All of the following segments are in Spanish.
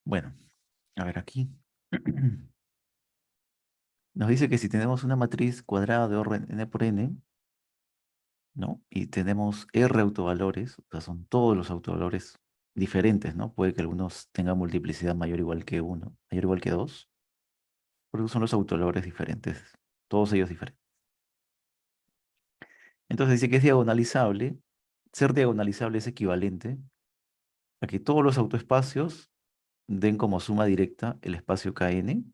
Bueno, a ver aquí. Nos dice que si tenemos una matriz cuadrada de orden n por n, ¿no? Y tenemos r autovalores, o sea, son todos los autovalores diferentes, ¿no? Puede que algunos tengan multiplicidad mayor o igual que 1, mayor o igual que 2, porque son los autovalores diferentes, todos ellos diferentes. Entonces dice que es diagonalizable. Ser diagonalizable es equivalente a que todos los autoespacios den como suma directa el espacio Kn,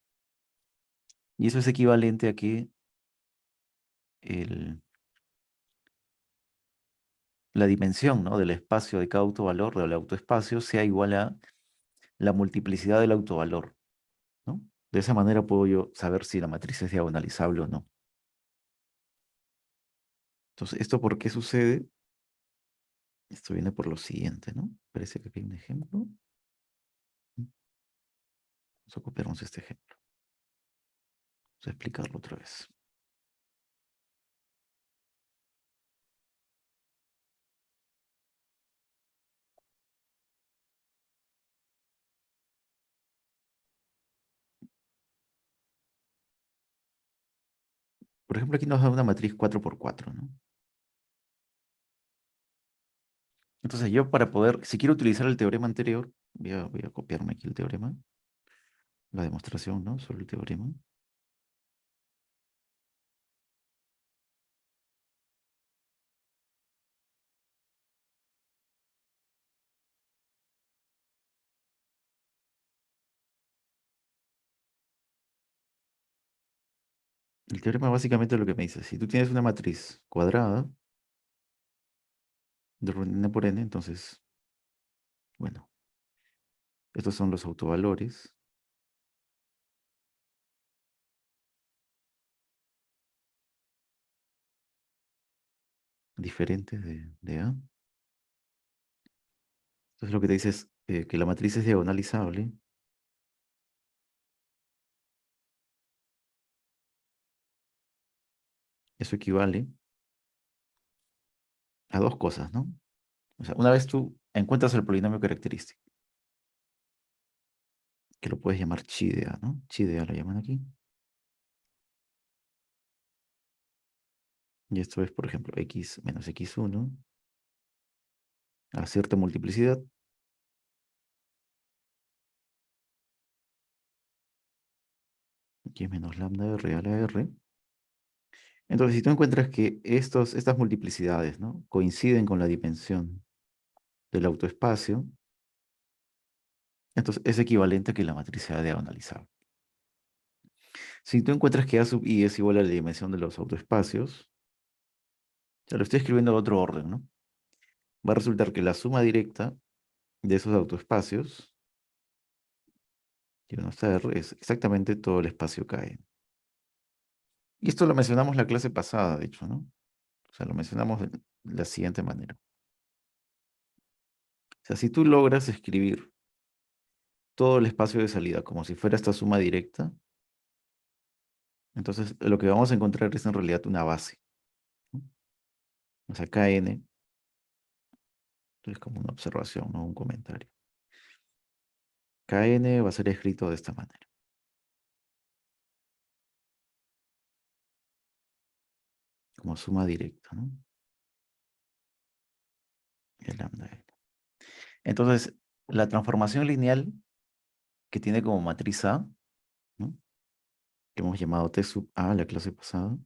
y eso es equivalente a que el, la dimensión, ¿no?, del espacio de cada autovalor, del autoespacio, sea igual a la multiplicidad del autovalor, ¿no? De esa manera puedo yo saber si la matriz es diagonalizable o no. Entonces, ¿esto por qué sucede? Esto viene por lo siguiente, ¿no? Parece que aquí hay un ejemplo. Vamos a copiarnos este ejemplo. Vamos a explicarlo otra vez. Por ejemplo, aquí nos da una matriz 4 por 4, ¿no? Entonces yo para poder, si quiero utilizar el teorema anterior, voy a copiarme aquí el teorema, la demostración, ¿no?, sobre el teorema. El teorema básicamente lo que me dice, si tú tienes una matriz cuadrada de orden n por n, entonces, bueno, estos son los autovalores diferentes de A. Entonces lo que te dice es que la matriz es diagonalizable. Eso equivale a dos cosas, ¿no? O sea, una vez tú encuentras el polinomio característico, que lo puedes llamar chi de A, ¿no? Chi de A lo llaman aquí. Y esto es, por ejemplo, x menos x1 a cierta multiplicidad. X menos lambda r a la r. Entonces, si tú encuentras que estas multiplicidades, ¿no?, coinciden con la dimensión del autoespacio, entonces es equivalente a que la matriz sea diagonalizable. Si tú encuentras que A sub i es igual a la dimensión de los autoespacios, ya lo estoy escribiendo en otro orden, ¿no? Va a resultar que la suma directa de esos autoespacios, que no está R, es exactamente todo el espacio K. Y esto lo mencionamos la clase pasada, de hecho, ¿no? O sea, lo mencionamos de la siguiente manera. O sea, si tú logras escribir todo el espacio de salida como si fuera esta suma directa, entonces lo que vamos a encontrar es en realidad una base, ¿no? O sea, Kn, es como una observación, no un comentario. Kn va a ser escrito de esta manera, como suma directa, ¿no? El lambda n. Entonces, la transformación lineal que tiene como matriz A, ¿no?, que hemos llamado T sub A la clase pasada,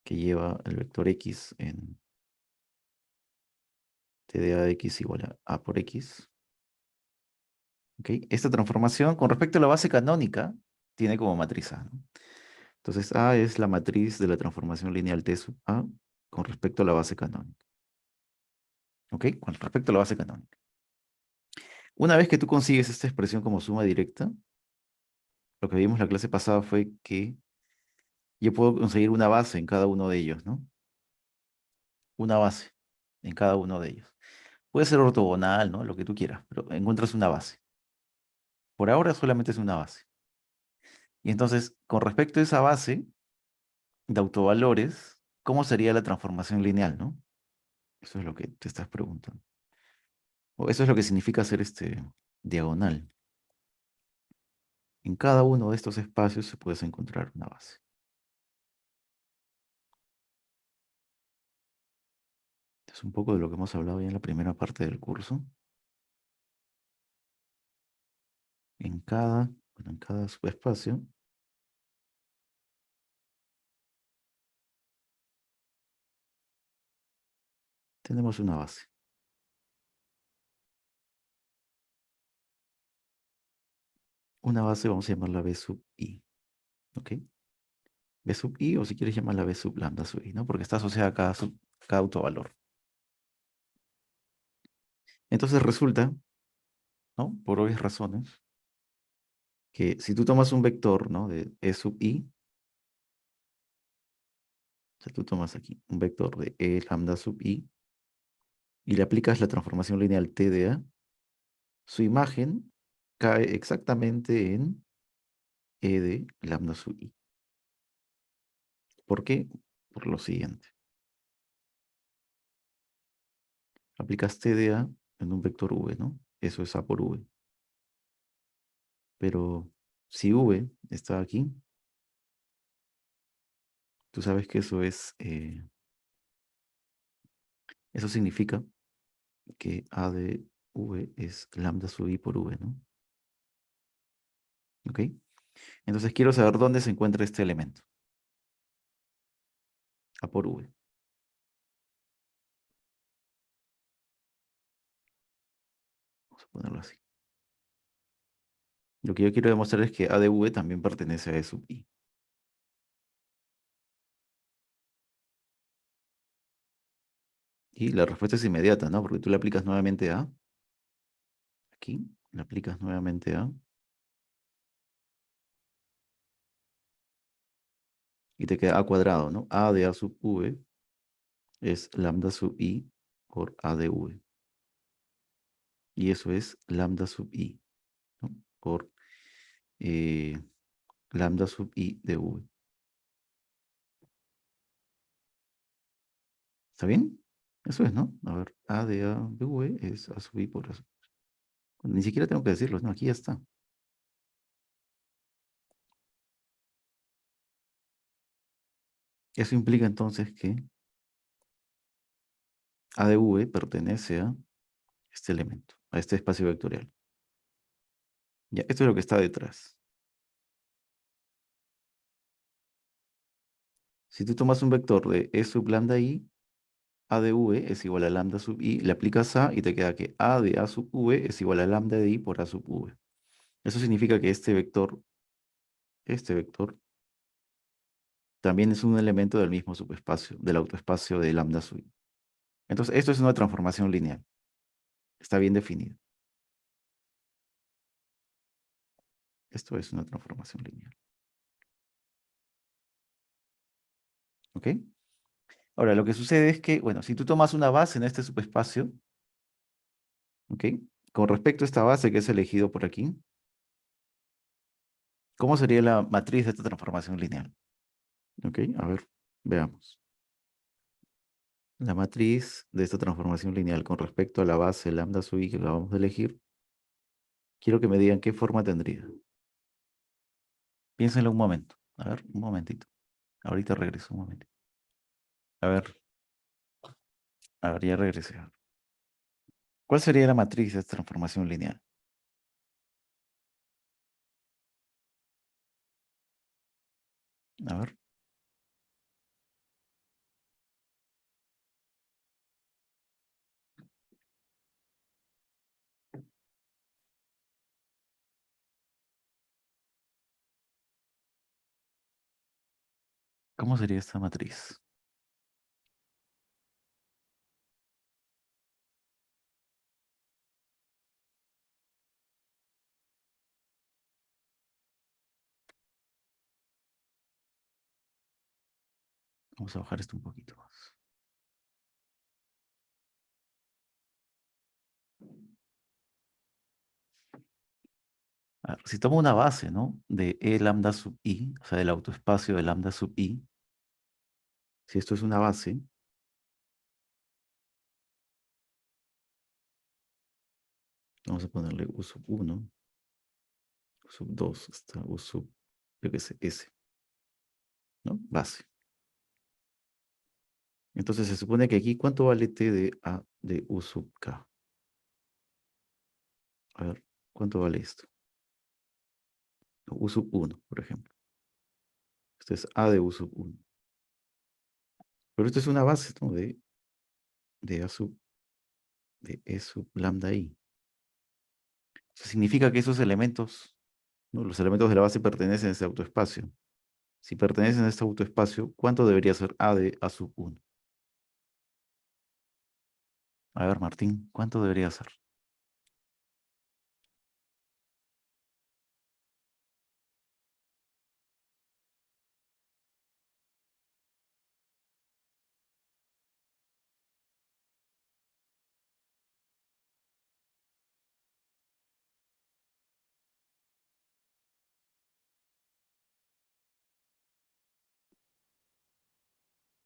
que lleva el vector x en T de A de x igual a A por x. ¿Ok? Esta transformación con respecto a la base canónica tiene como matriz A, ¿no? Entonces A es la matriz de la transformación lineal T sub A con respecto a la base canónica. ¿Ok? Con respecto a la base canónica. Una vez que tú consigues esta expresión como suma directa, lo que vimos la clase pasada fue que yo puedo conseguir una base en cada uno de ellos, ¿no? Una base en cada uno de ellos. Puede ser ortogonal, ¿no?, lo que tú quieras, pero encuentras una base. Por ahora solamente es una base. Y entonces, con respecto a esa base de autovalores, ¿cómo sería la transformación lineal, no? Eso es lo que te estás preguntando. O eso es lo que significa hacer este diagonal. En cada uno de estos espacios se puede encontrar una base. Es un poco de lo que hemos hablado ya en la primera parte del curso. En cada subespacio tenemos una base. Una base vamos a llamarla B sub I. ¿Ok? B sub I, o si quieres llamarla B sub lambda sub I, ¿no? Porque está asociada a cada autovalor. Entonces resulta, ¿no? Por obvias razones, que si tú tomas un vector, ¿no? De E sub I, o sea, tú tomas aquí un vector de E lambda sub I y le aplicas la transformación lineal T de A, su imagen cae exactamente en E de lambda sub I. ¿Por qué? Por lo siguiente. Aplicas T de A en un vector V, ¿no? Eso es A por V. Pero si V está aquí, tú sabes que eso significa que A de V es lambda sub I por V, ¿no? ¿Ok? Entonces quiero saber dónde se encuentra este elemento. A por V. Vamos a ponerlo así. Lo que yo quiero demostrar es que A de V también pertenece a E sub I. Y la respuesta es inmediata, ¿no? Porque tú le aplicas nuevamente A. Aquí, le aplicas nuevamente A. Y te queda A cuadrado, ¿no? A de A sub V es lambda sub I por A de V. Y eso es lambda sub I, ¿no? Por eh, lambda sub I de V. ¿Está bien? Eso es, ¿no? A ver, A de A de V es A sub I por A sub I. Bueno, ni siquiera tengo que decirlo, ¿no? Aquí ya está. Eso implica entonces que A de V pertenece a este elemento, a este espacio vectorial. Ya, esto es lo que está detrás. Si tú tomas un vector de E sub lambda I, A de V es igual a lambda sub I, le aplicas A y te queda que A de A sub V es igual a lambda de I por A sub V. Eso significa que este vector, también es un elemento del mismo subespacio, del autoespacio de lambda sub I. Entonces, esto es una transformación lineal. Está bien definido. Esto es una transformación lineal. ¿Ok? Ahora, lo que sucede es que, bueno, si tú tomas una base en este subespacio, ¿ok? Con respecto a esta base que es elegido por aquí, ¿cómo sería la matriz de esta transformación lineal? ¿Ok? A ver, veamos. La matriz de esta transformación lineal con respecto a la base lambda sub i que acabamos de elegir, quiero que me digan qué forma tendría. Piénsenlo un momento. A ver, un momentito. Ahorita regreso un momentito. A ver, ya regresé. ¿Cuál sería la matriz de esta transformación lineal? A ver, ¿cómo sería esta matriz? Vamos a bajar esto un poquito más. A ver, si tomo una base, ¿no? De E lambda sub i, o sea, del autoespacio de lambda sub i, si esto es una base, Vamos a ponerle U sub 1, U sub 2, hasta U sub, yo qué sé, S, ¿no? Base. Entonces se supone que aquí, ¿cuánto vale T de A de U sub K? A ver, ¿cuánto vale esto? U sub 1, por ejemplo. Esto es A de U sub 1. Pero esto es una base, ¿no? De A sub, de E sub lambda I. Eso significa que esos elementos, ¿no? Los elementos de la base pertenecen a ese autoespacio. Si pertenecen a este autoespacio, ¿cuánto debería ser A de A sub 1? A ver, Martín, ¿cuánto debería ser?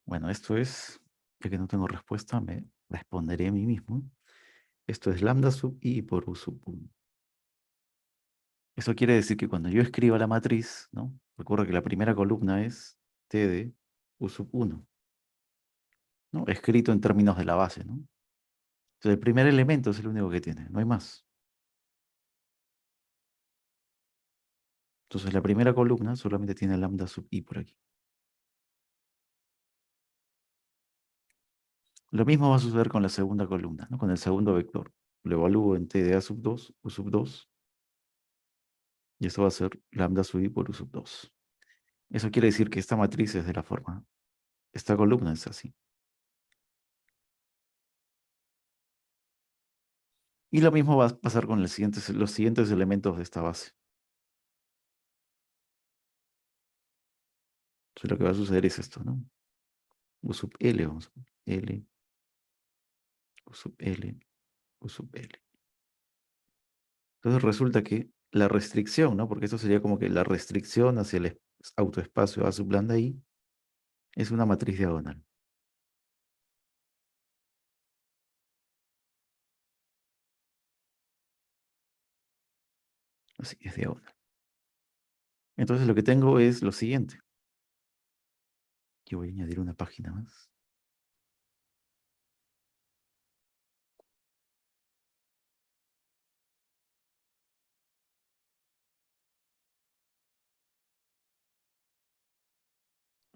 Bueno, esto es, ya que no tengo respuesta, me responderé a mí mismo. Esto es lambda sub I por U sub 1. Eso quiere decir que cuando yo escriba la matriz, ¿no? Recuerda que la primera columna es T de U sub 1, ¿no? Escrito en términos de la base, ¿no? Entonces el primer elemento es el único que tiene, no hay más. Entonces la primera columna solamente tiene lambda sub I por aquí. Lo mismo va a suceder con la segunda columna, ¿no? Con el segundo vector. Lo evalúo en T de A sub 2, U sub 2, y esto va a ser lambda sub I por U sub 2. Eso quiere decir que esta matriz es de la forma, esta columna es así. Y lo mismo va a pasar con los siguientes elementos de esta base. Entonces lo que va a suceder es esto, ¿no? U sub L, vamos a poner L, U sub L, U sub L. Entonces resulta que la restricción, ¿no? Porque esto sería como que la restricción hacia el autoespacio A sub lambda I es una matriz diagonal. Así es diagonal. Entonces lo que tengo es lo siguiente. Yo voy a añadir una página más.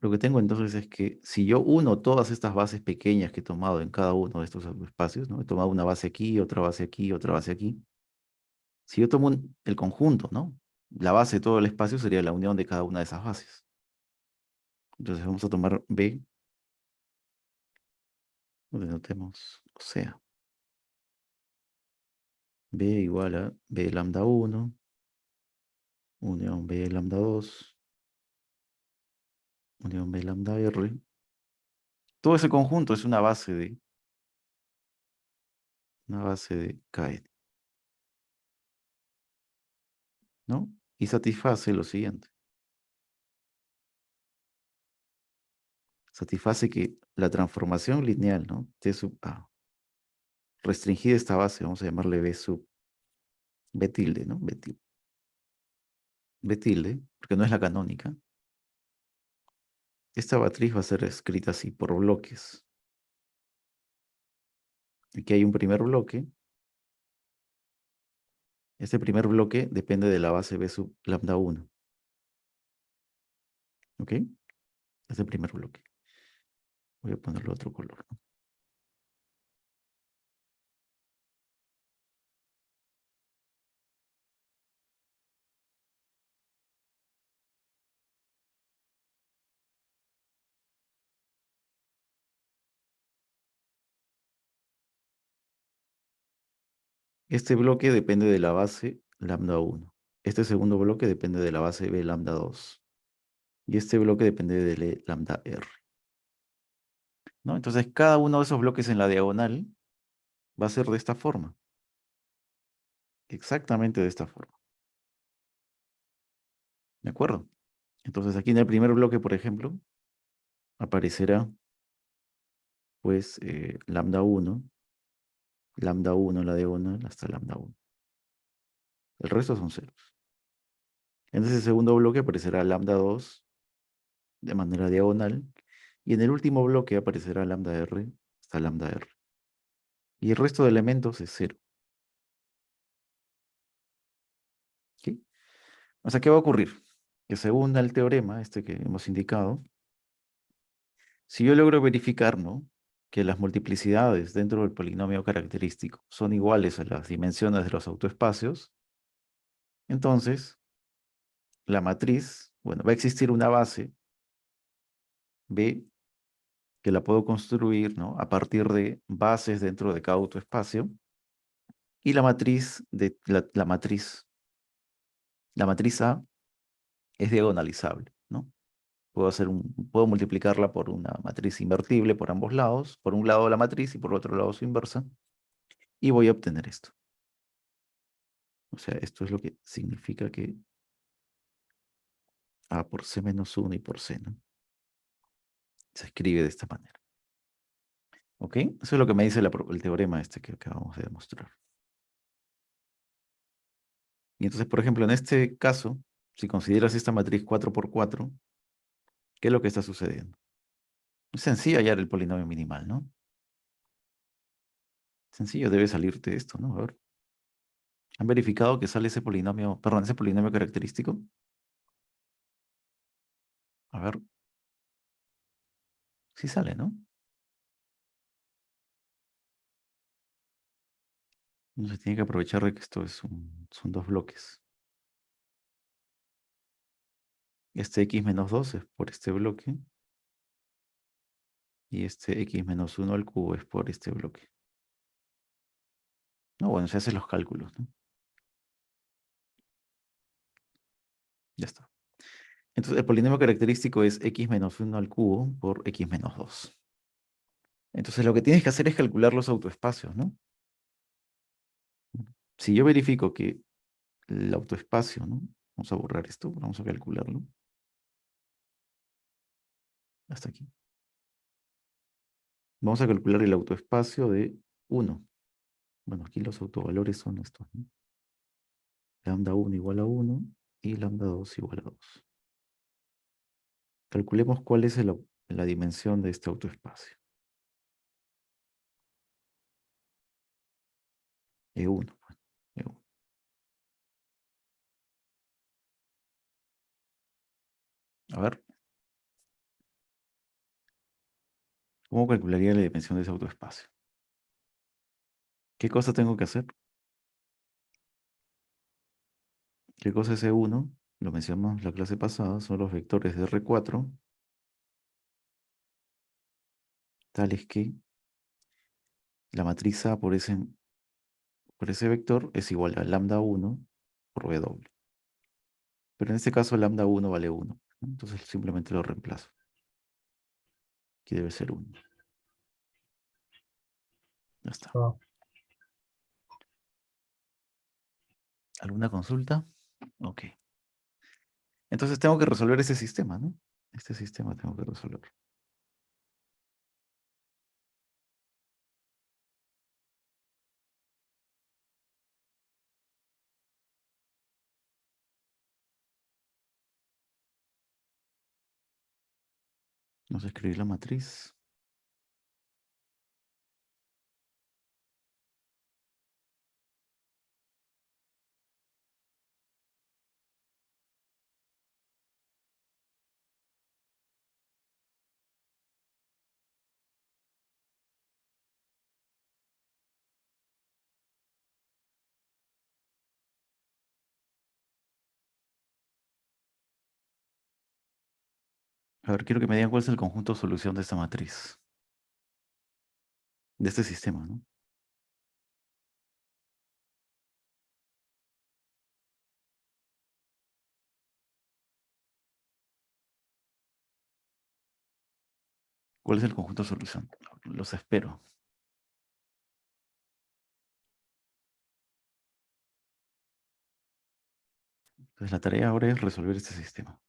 Lo que tengo entonces es que si yo uno todas estas bases pequeñas que he tomado en cada uno de estos espacios, ¿no? He tomado una base aquí, otra base aquí, otra base aquí. Si yo tomo el conjunto, ¿no? La base de todo el espacio sería la unión de cada una de esas bases. Entonces vamos a tomar B, lo denotemos, o sea, B igual a B lambda 1, unión B lambda 2, unión B lambda R. Todo ese conjunto es una base de KN, ¿no? Y satisface lo siguiente. Satisface que la transformación lineal, ¿no? T sub A, restringida esta base, vamos a llamarle B sub, B tilde, ¿no? B tilde, porque no es la canónica. Esta matriz va a ser escrita así, por bloques. Aquí hay un primer bloque. Este primer bloque depende de la base B sub lambda 1. ¿Ok? Es el primer bloque. Voy a ponerle otro color, ¿no? Este bloque depende de la base lambda 1. Este segundo bloque depende de la base B lambda 2. Y este bloque depende de lambda R. ¿No? Entonces, cada uno de esos bloques en la diagonal va a ser de esta forma. Exactamente de esta forma. ¿De acuerdo? Entonces, aquí en el primer bloque, por ejemplo, aparecerá, pues, lambda 1 en la diagonal hasta lambda 1. El resto son ceros. En ese segundo bloque aparecerá lambda 2 de manera diagonal. Y en el último bloque aparecerá lambda R hasta lambda R. Y el resto de elementos es cero. ¿Ok? O sea, ¿qué va a ocurrir? Que según el teorema, este que hemos indicado, si yo logro verificar, ¿no?, que las multiplicidades dentro del polinomio característico son iguales a las dimensiones de los autoespacios, entonces la matriz, bueno, va a existir una base B que la puedo construir, ¿no?, a partir de bases dentro de cada autoespacio, y la matriz la matriz A es diagonalizable, ¿no? Puedo multiplicarla por una matriz invertible por ambos lados, por un lado la matriz y por otro lado su inversa, y voy a obtener esto. O sea, esto es lo que significa que A por C menos 1 y por C, ¿no? Se escribe de esta manera. ¿Ok? Eso es lo que me dice el teorema este que acabamos de demostrar. Y entonces, por ejemplo, en este caso, si consideras esta matriz 4 por 4, ¿qué es lo que está sucediendo? Es sencillo hallar el polinomio minimal, ¿no? Sencillo, debe salirte esto, ¿no? A ver. ¿Han verificado que sale ese polinomio, perdón, ese polinomio característico? A ver, sí sale, ¿no? Entonces tiene que aprovechar de que esto son dos bloques. Este x menos 2 es por este bloque. Y este x menos 1 al cubo es por este bloque. No, bueno, se hacen los cálculos, ¿no? Ya está. Entonces el polinomio característico es x menos 1 al cubo por x menos 2. Entonces lo que tienes que hacer es calcular los autoespacios, ¿no? Si yo verifico que el autoespacio, ¿no? Vamos a borrar esto, vamos a calcularlo. Hasta aquí. Vamos a calcular el autoespacio de 1. Bueno, aquí los autovalores son estos, ¿no? Lambda 1 igual a 1 y lambda 2 igual a 2. Calculemos cuál es la dimensión de este autoespacio. E1, pues, E1. A ver, ¿cómo calcularía la dimensión de ese autoespacio? ¿Qué cosa tengo que hacer? ¿Qué cosa es E1? Lo mencionamos la clase pasada, son los vectores de R4, tales que la matriz A por ese vector es igual a lambda 1 por W. Pero en este caso lambda 1 vale 1, ¿no? Entonces simplemente lo reemplazo. Aquí debe ser 1. Ya está. Ah, ¿Alguna consulta? Ok. Entonces tengo que resolver ese sistema, ¿no? Este sistema tengo que resolver. Vamos a escribir la matriz. A ver, quiero que me digan cuál es el conjunto de solución de esta matriz. De este sistema, ¿no? ¿Cuál es el conjunto de solución? Los espero. Entonces la tarea ahora es resolver este sistema.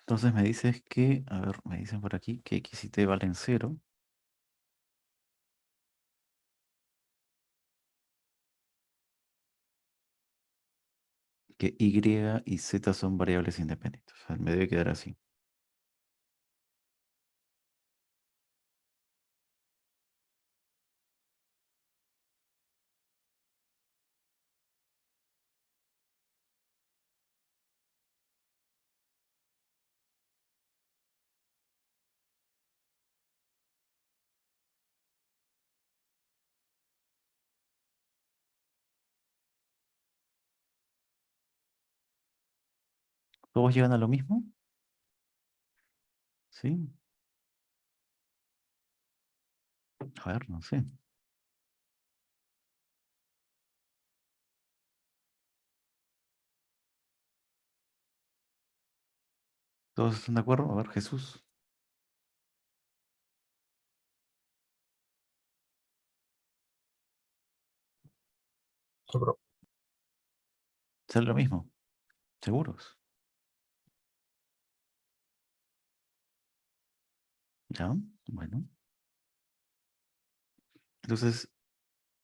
Entonces me dices que, a ver, me dicen por aquí que X y T valen cero, que Y y Z son variables independientes. O sea, me debe quedar así. ¿Todos llegan a lo mismo? Sí. A ver, no sé. ¿Todos están de acuerdo? A ver, Jesús. Seguro. ¿Sale lo mismo? ¿Seguros? Ya, bueno. Entonces,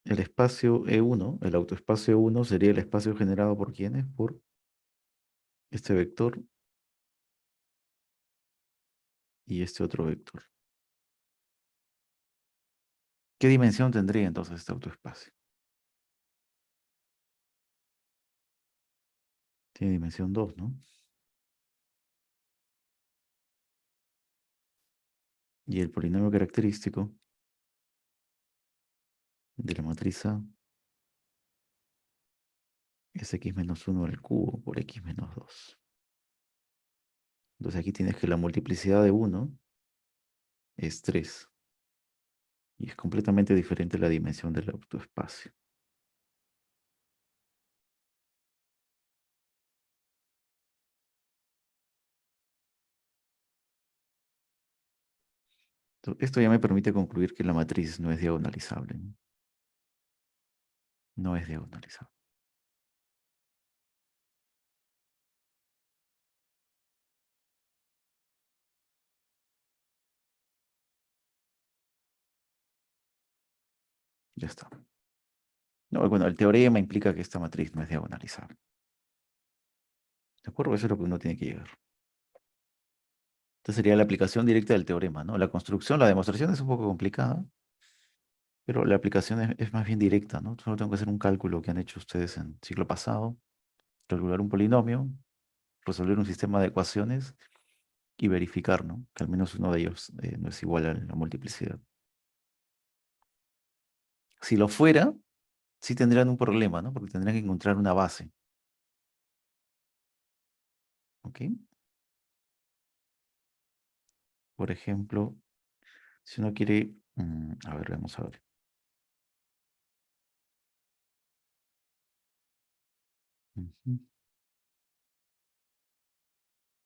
el espacio E1, el autoespacio E1 sería el espacio generado por quiénes? Por este vector y este otro vector. ¿Qué dimensión tendría entonces este autoespacio? Tiene dimensión 2, ¿no? Y el polinomio característico de la matriz A es x-1 al cubo por x-2. Entonces aquí tienes que la multiplicidad de 1 es 3. Y es completamente diferente la dimensión del autoespacio. Esto ya me permite concluir que la matriz no es diagonalizable. No, no es diagonalizable. Ya está. No, bueno, el teorema implica que esta matriz no es diagonalizable. ¿De acuerdo? Eso es lo que uno tiene que llegar. Esta sería la aplicación directa del teorema, ¿no? La construcción, la demostración es un poco complicada, pero la aplicación es más bien directa, ¿no? Solo tengo que hacer un cálculo que han hecho ustedes en ciclo pasado, calcular un polinomio, resolver un sistema de ecuaciones y verificar, ¿no? Que al menos uno de ellos no es igual a la multiplicidad. Si lo fuera, sí tendrían un problema, ¿no? Porque tendrían que encontrar una base, ¿ok? Por ejemplo, si uno quiere, a ver, vamos a ver. Ujú.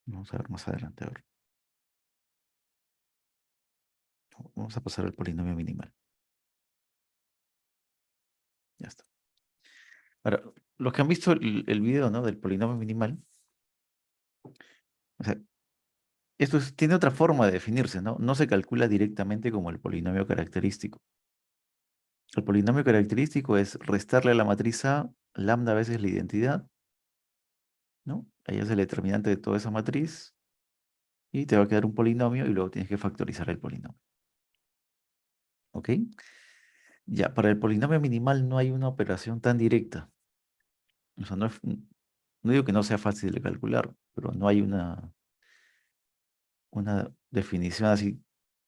Vamos a ver más adelante, a ver. Vamos a pasar al polinomio minimal. Ya está. Ahora, los que han visto el video, ¿no? Del polinomio minimal, o sea, tiene otra forma de definirse, ¿no? No se calcula directamente como el polinomio característico. El polinomio característico es restarle a la matriz A lambda veces la identidad, ¿no? Ahí es el determinante de toda esa matriz y te va a quedar un polinomio y luego tienes que factorizar el polinomio. ¿Ok? Ya, para el polinomio minimal no hay una operación tan directa. O sea, no digo que no sea fácil de calcular, pero no hay una definición así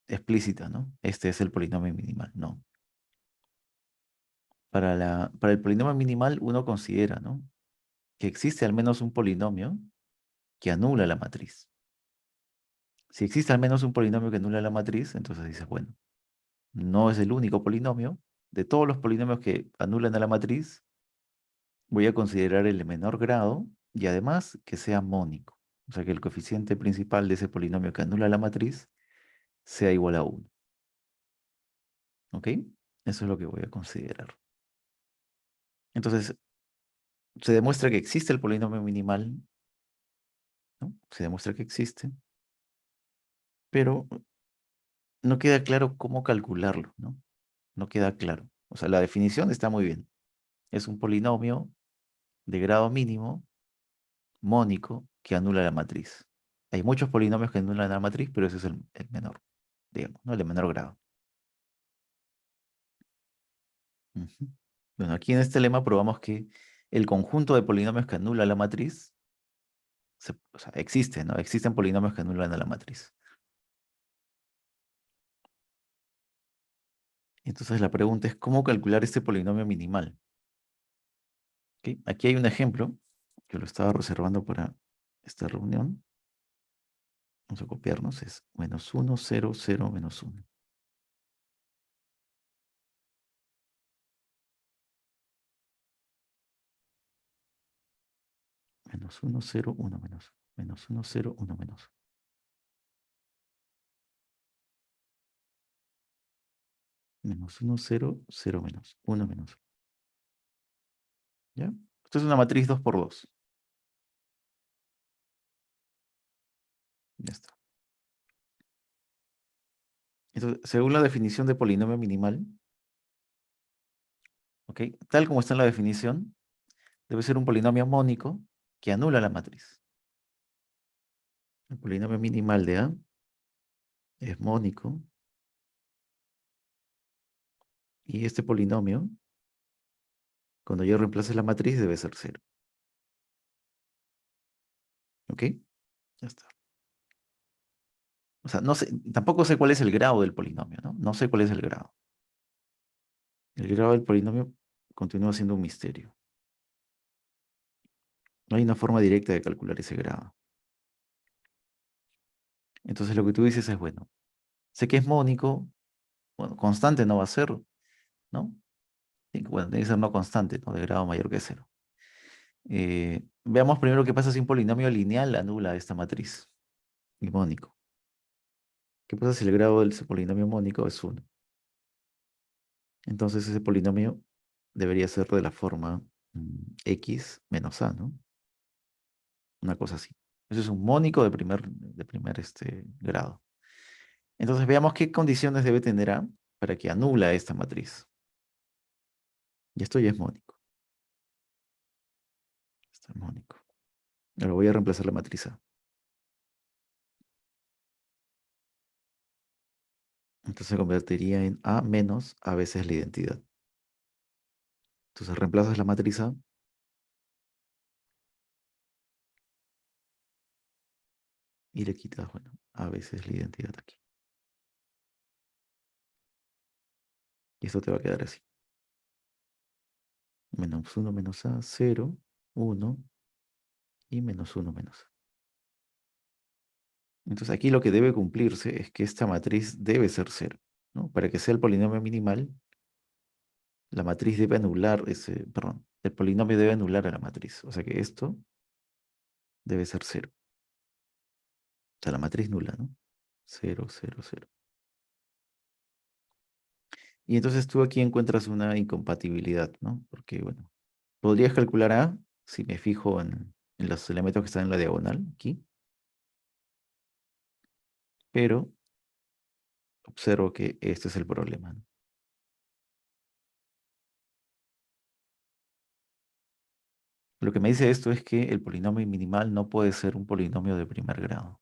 explícita, ¿no? Este es el polinomio minimal, no. Para el polinomio minimal uno considera, ¿no? Que existe al menos un polinomio que anula la matriz. Si existe al menos un polinomio que anula la matriz, entonces dices, bueno, no es el único polinomio. De todos los polinomios que anulan a la matriz, voy a considerar el de menor grado y además que sea mónico. O sea, que el coeficiente principal de ese polinomio que anula la matriz sea igual a 1. ¿Ok? Eso es lo que voy a considerar. Entonces, se demuestra que existe el polinomio minimal ¿no? Se demuestra que existe, pero no queda claro cómo calcularlo, ¿no? No queda claro. O sea, la definición está muy bien. Es un polinomio de grado mínimo, mónico, que anula la matriz. Hay muchos polinomios que anulan la matriz, pero ese es el menor, digamos, ¿no? El de menor grado. Ujú. Bueno, aquí en este lema probamos que el conjunto de polinomios que anula la matriz, o sea, existe, ¿no? Existen polinomios que anulan a la matriz. Entonces la pregunta es, ¿cómo calcular este polinomio minimal? ¿Ok? Aquí hay un ejemplo, que lo estaba reservando para esta reunión. Vamos a copiarnos, es -1, 0, 0, -1. -1, 0, 1, -1, 0, 1, -1, 0, 0, -1, ¿ya? Esto es una matriz 2 por 2. Ya está. Entonces, según la definición de polinomio minimal, ¿ok? Tal como está en la definición, debe ser un polinomio mónico que anula la matriz. El polinomio minimal de A es mónico y este polinomio, cuando yo reemplace la matriz, debe ser 0. ¿Ok? Ya está. O sea, no sé, tampoco sé cuál es el grado del polinomio, ¿no? No sé cuál es el grado. El grado del polinomio continúa siendo un misterio. No hay una forma directa de calcular ese grado. Entonces lo que tú dices es, bueno, sé que es mónico, bueno, constante no va a ser, ¿no? Bueno, tiene que ser no constante, ¿no? De grado mayor que 0. Veamos primero qué pasa si un polinomio lineal anula esta matriz y mónico. ¿Qué pasa si el grado del polinomio mónico es 1? Entonces ese polinomio debería ser de la forma x menos a, ¿no? Una cosa así. Eso es un mónico de primer grado. Entonces veamos qué condiciones debe tener A para que anula esta matriz. Y esto ya es mónico. Esto es mónico. Ahora voy a reemplazar la matriz A. Entonces se convertiría en A menos A veces la identidad. Entonces reemplazas la matriz A y le quitas, bueno, A veces la identidad aquí. Y esto te va a quedar así. Menos 1 menos A, 0, 1 y -1 menos A. Entonces aquí lo que debe cumplirse es que esta matriz debe ser 0, ¿no? Para que sea el polinomio minimal, la matriz debe anular perdón, el polinomio debe anular a la matriz. O sea que esto debe ser 0. O sea, la matriz nula, ¿no? 0, 0, 0. Y entonces tú aquí encuentras una incompatibilidad, ¿no? Porque, bueno, podrías calcular A si me fijo en los elementos que están en la diagonal, aquí. Pero observo que este es el problema, ¿no? Lo que me dice esto es que el polinomio minimal no puede ser un polinomio de primer grado.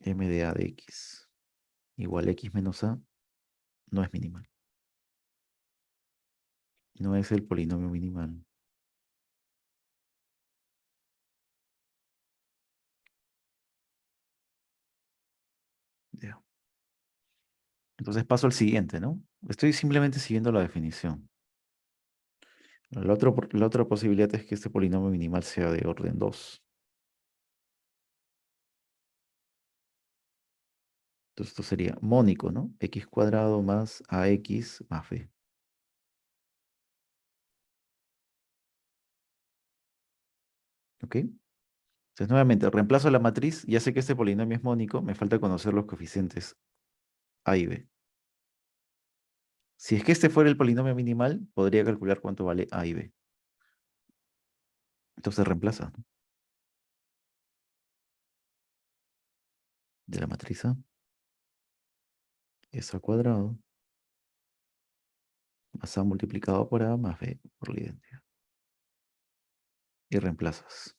M de A de X igual a X menos A no es minimal. No es el polinomio minimal. Ya. Entonces paso al siguiente, ¿no? Estoy simplemente siguiendo la definición. La otra posibilidad es que este polinomio minimal sea de orden 2. Entonces esto sería mónico, ¿no? X cuadrado más AX más B. ¿Ok? Entonces nuevamente reemplazo la matriz. Ya sé que este polinomio es mónico. Me falta conocer los coeficientes A y B. Si es que este fuera el polinomio minimal, podría calcular cuánto vale A y B. Entonces reemplaza, ¿no? De la matriz A, es A cuadrado, más A multiplicado por A, más B por la identidad. Y reemplazas.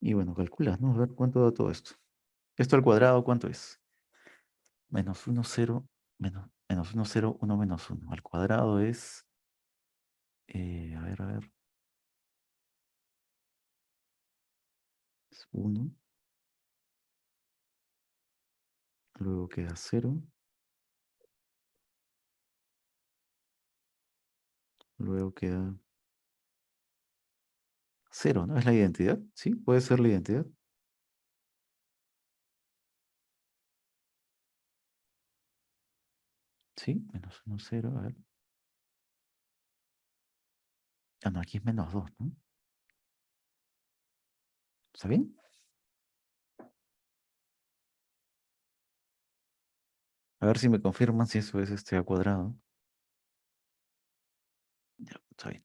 Y bueno, calculas, ¿no? A ver cuánto da todo esto. Esto al cuadrado, ¿cuánto es? Menos 1, 0, menos 1, 0, 1 menos 1. Al cuadrado es, a ver, es 1, luego queda 0, luego queda 0, ¿no? ¿Es la identidad? Sí, puede ser la identidad. Sí, menos 1, 0, a ver. Ah, no, aquí es menos 2, ¿no? ¿Está bien? A ver si me confirman si eso es este a cuadrado. Ya, está bien.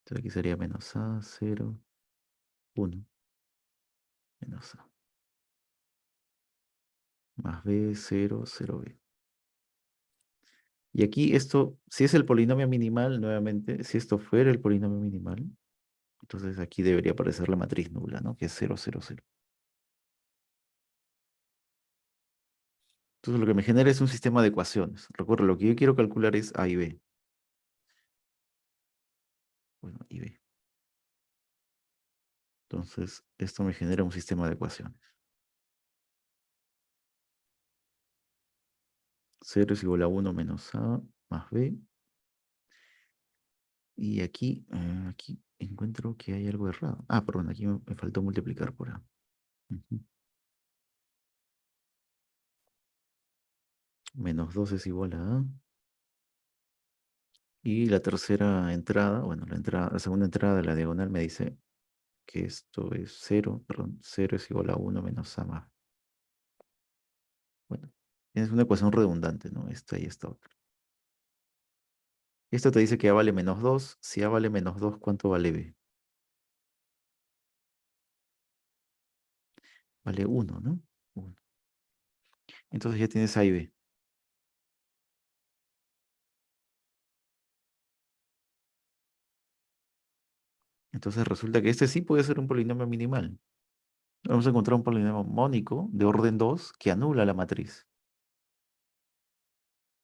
Entonces aquí sería menos A, 0, 1, menos A. Más B, 0, 0B. Y aquí esto, si es el polinomio minimal, nuevamente, si esto fuera el polinomio minimal, entonces aquí debería aparecer la matriz nula, ¿no? Que es 0, 0, 0. Entonces lo que me genera es un sistema de ecuaciones. Recuerda, lo que yo quiero calcular es A y B. Bueno, y B. Entonces, esto me genera un sistema de ecuaciones. 0 es igual a 1 menos A más B. Y aquí encuentro que hay algo errado. Ah, perdón, aquí me faltó multiplicar por A. Ujú. Menos 2 es igual a A. Y la tercera entrada, bueno, la segunda entrada de la diagonal me dice que esto es 0, perdón, 0 es igual a 1 menos A más. Bueno, es una ecuación redundante, ¿no? Esta y esta otra. Esto te dice que A vale menos 2. Si A vale menos 2, ¿cuánto vale B? Vale 1, ¿no? 1. Entonces ya tienes A y B. Entonces resulta que este sí puede ser un polinomio minimal. Vamos a encontrar un polinomio mónico de orden 2 que anula la matriz.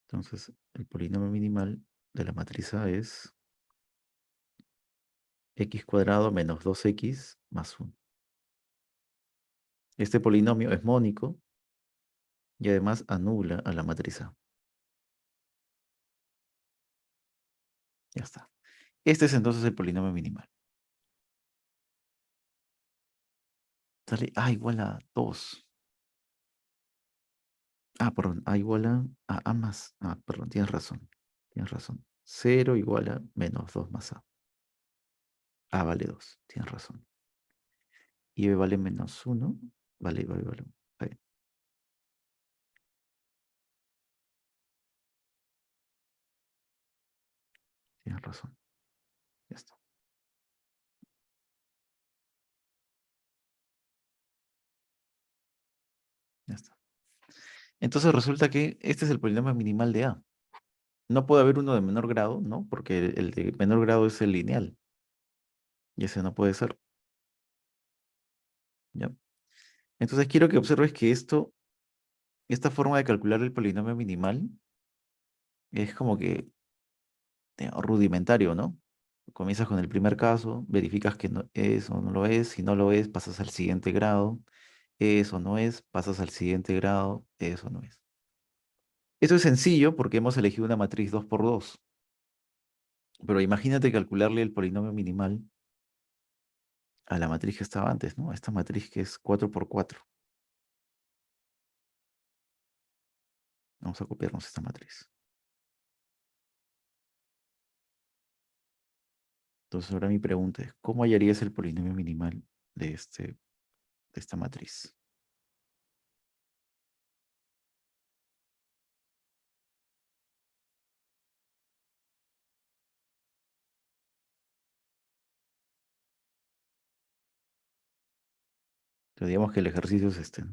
Entonces, el polinomio minimal de la matriz A es x cuadrado menos 2x más 1. Este polinomio es mónico y además anula a la matriz A. Ya está. Este es entonces el polinomio minimal. Sale A igual a 2. Ah, perdón, A igual a más. Ah, perdón, tienes razón. Tienes razón. 0 igual a menos 2 más A. A vale 2. Tienes razón. Y B vale menos 1. Vale. Está bien, tienes razón. Ya está. Ya está. Entonces resulta que este es el polinomio minimal de A. No puede haber uno de menor grado, ¿no? Porque el de menor grado es el lineal. Y ese no puede ser. ¿Ya? Entonces quiero que observes que esta forma de calcular el polinomio minimal es como que rudimentario, ¿no? Comienzas con el primer caso, verificas que no es o no lo es. Si no lo es, pasas al siguiente grado. Es o no es, pasas al siguiente grado. Es o no es. Esto es sencillo porque hemos elegido una matriz 2 por 2. Pero imagínate calcularle el polinomio minimal a la matriz que estaba antes, ¿no? Esta matriz que es 4 por 4. Vamos a copiarnos esta matriz. Entonces ahora mi pregunta es, ¿cómo hallarías el polinomio minimal de, de esta matriz? Entonces, digamos que el ejercicio es este, ¿no?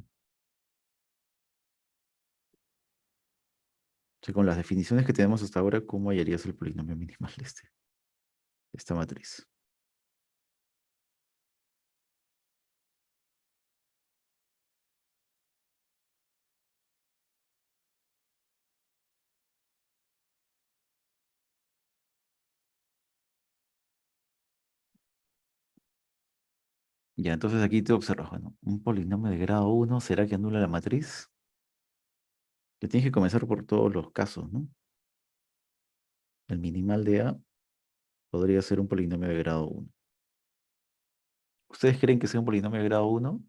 O sea, con las definiciones que tenemos hasta ahora, ¿cómo hallarías el polinomio minimal de esta matriz? Ya, entonces aquí te observas, bueno, un polinomio de grado 1, ¿será que anula la matriz? Que tienes que comenzar por todos los casos, ¿no? El minimal de A podría ser un polinomio de grado 1. ¿Ustedes creen que sea un polinomio de grado 1?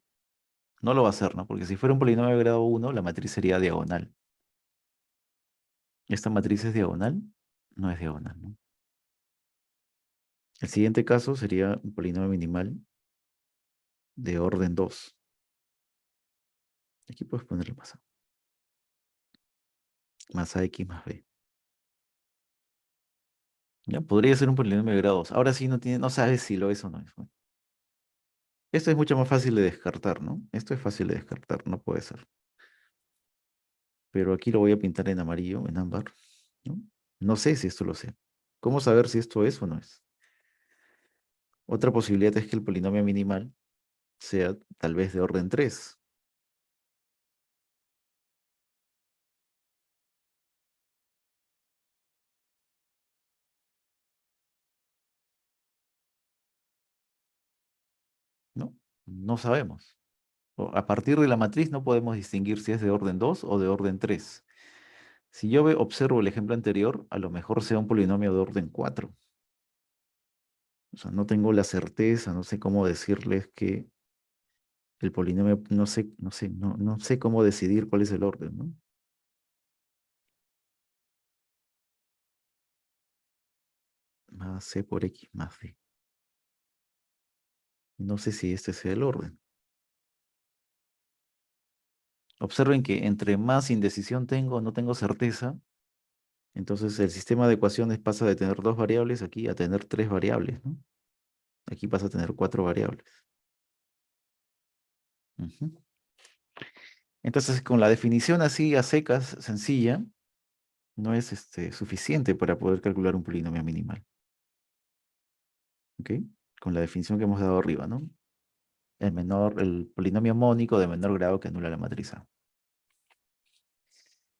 No lo va a ser, ¿no? Porque si fuera un polinomio de grado 1, la matriz sería diagonal. ¿Esta matriz es diagonal? No es diagonal, ¿no? El siguiente caso sería un polinomio minimal de orden 2. Aquí puedes ponerle más A. Más AX más B. ¿Ya? Podría ser un polinomio de grado 2. Ahora sí no sabes si lo es o no es. Bueno, esto es mucho más fácil de descartar, ¿no? Esto es fácil de descartar, no puede ser. Pero aquí lo voy a pintar en amarillo, en ámbar, ¿no? No sé si esto lo sé. ¿Cómo saber si esto es o no es? Otra posibilidad es que el polinomio minimal sea tal vez de orden 3. ¿No? No sabemos. A partir de la matriz no podemos distinguir si es de orden 2 o de orden 3. Si yo observo el ejemplo anterior, a lo mejor sea un polinomio de orden 4. O sea, no tengo la certeza, no sé cómo decirles que el polinomio, no sé cómo decidir cuál es el orden, ¿no? Más C por X más D. No sé si este sea el orden. Observen que entre más indecisión tengo, no tengo certeza, entonces el sistema de ecuaciones pasa de tener dos variables aquí a tener tres variables, ¿no? Aquí pasa a tener cuatro variables. Ujú. Entonces, con la definición así a secas, sencilla, no es suficiente para poder calcular un polinomio minimal. ¿Ok? Con la definición que hemos dado arriba, ¿no? El polinomio mónico de menor grado que anula la matriz A.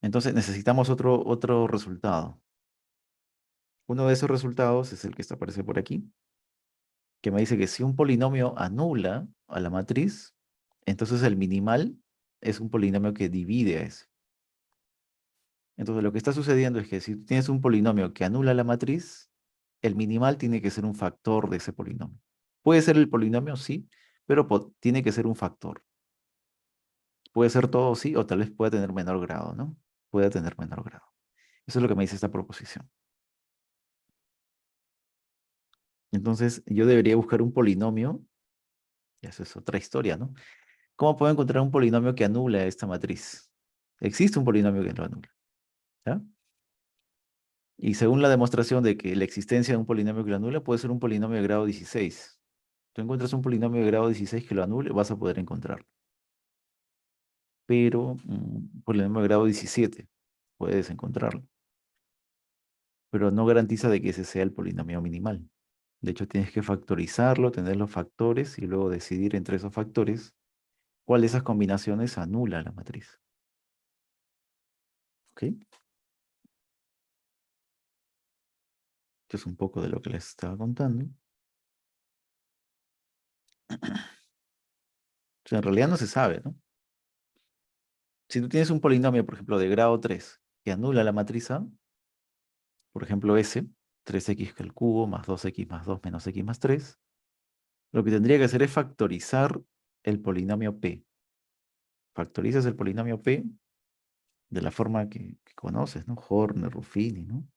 Entonces necesitamos otro resultado. Uno de esos resultados es el que aparece por aquí, que me dice que si un polinomio anula a la matriz, entonces el minimal es un polinomio que divide a ese. Entonces lo que está sucediendo es que si tú tienes un polinomio que anula la matriz, el minimal tiene que ser un factor de ese polinomio. Puede ser el polinomio, sí, pero tiene que ser un factor. Puede ser todo, sí, o tal vez puede tener menor grado, ¿no? Puede tener menor grado. Eso es lo que me dice esta proposición. Entonces, yo debería buscar un polinomio, y eso es otra historia, ¿no? ¿Cómo puedo encontrar un polinomio que anula esta matriz? Existe un polinomio que lo anula, ¿ya? Y según la demostración de que la existencia de un polinomio que lo anula, puede ser un polinomio de grado 16. Tú encuentras un polinomio de grado 16 que lo anule, vas a poder encontrarlo. Pero un polinomio de grado 17, puedes encontrarlo. Pero no garantiza de que ese sea el polinomio minimal. De hecho, tienes que factorizarlo, tener los factores y luego decidir entre esos factores cuál de esas combinaciones anula la matriz. ¿Ok? Esto es un poco de lo que les estaba contando. O sea, en realidad no se sabe, ¿no? Si tú tienes un polinomio, por ejemplo, de grado 3 que anula la matriz A, por ejemplo, S, 3x al cubo más 2x más 2 menos x más 3, lo que tendría que hacer es factorizar el polinomio P. Factorizas el polinomio P de la forma que conoces, ¿no? Horner, Ruffini, ¿no?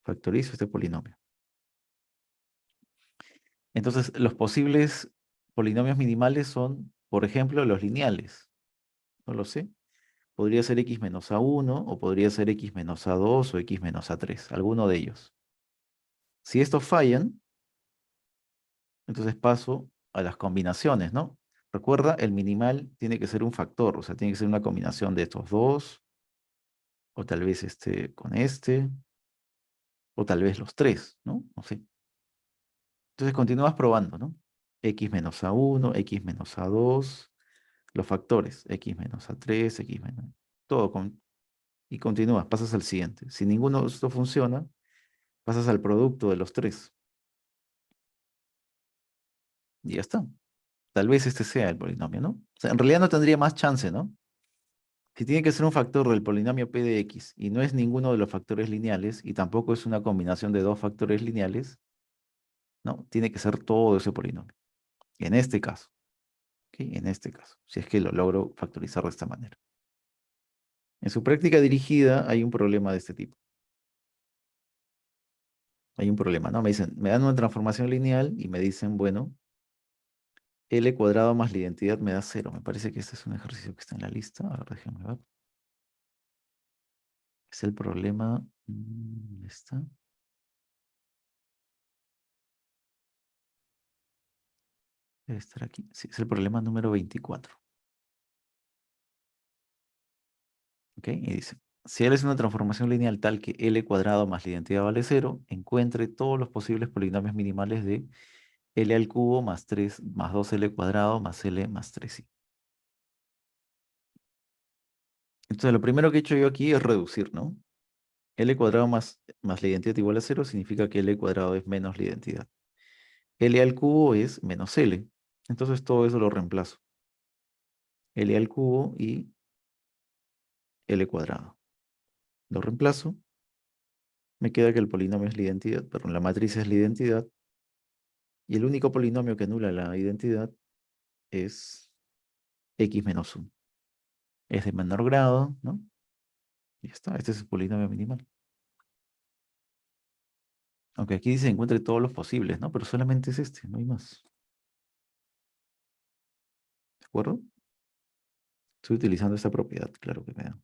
Factorizo este polinomio. Entonces, los posibles polinomios minimales son, por ejemplo, los lineales. No lo sé. Podría ser x menos a1 o podría ser x menos a2 o x menos a3, alguno de ellos. Si estos fallan, entonces paso a las combinaciones, ¿no? Recuerda, el minimal tiene que ser un factor, o sea, tiene que ser una combinación de estos dos, o tal vez este con este, o tal vez los tres, ¿no? No sé. Entonces continúas probando, ¿no? X menos a1, x menos a2, los factores, x menos a3, x menos... Todo y continúas, pasas al siguiente. Si ninguno de estos funciona, pasas al producto de los tres. Y ya está. Tal vez este sea el polinomio, ¿no? O sea, en realidad no tendría más chance, ¿no? Si tiene que ser un factor del polinomio p de x y no es ninguno de los factores lineales y tampoco es una combinación de dos factores lineales, no, tiene que ser todo ese polinomio. En este caso, ¿ok? En este caso, si es que lo logro factorizar de esta manera. En su práctica dirigida hay un problema de este tipo. Hay un problema, ¿no? Me dicen, me dan una transformación lineal y me dicen, bueno, L cuadrado más la identidad me da 0. Me parece que este es un ejercicio que está en la lista. A ver, déjenme ver. Es el problema. ¿Dónde está? Debe estar aquí. Sí, es el problema número 24. ¿Ok? Y dice, si L es una transformación lineal tal que L cuadrado más la identidad vale 0, encuentre todos los posibles polinomios minimales de L al cubo más 3 más 2L cuadrado más L más 3i. Entonces, lo primero que he hecho yo aquí es reducir, ¿no? L cuadrado más la identidad igual a 0 significa que L cuadrado es menos la identidad. L al cubo es menos L. Entonces todo eso lo reemplazo. L al cubo y L cuadrado. Lo reemplazo. Me queda que el polinomio es la identidad, perdón, la matriz es la identidad. Y el único polinomio que anula la identidad es x menos 1. Es de menor grado, ¿no? Y ya está. Este es el polinomio minimal. Aunque aquí dice encuentre todos los posibles, ¿no? Pero solamente es este, no hay más. ¿De acuerdo? Estoy utilizando esta propiedad, claro que me da.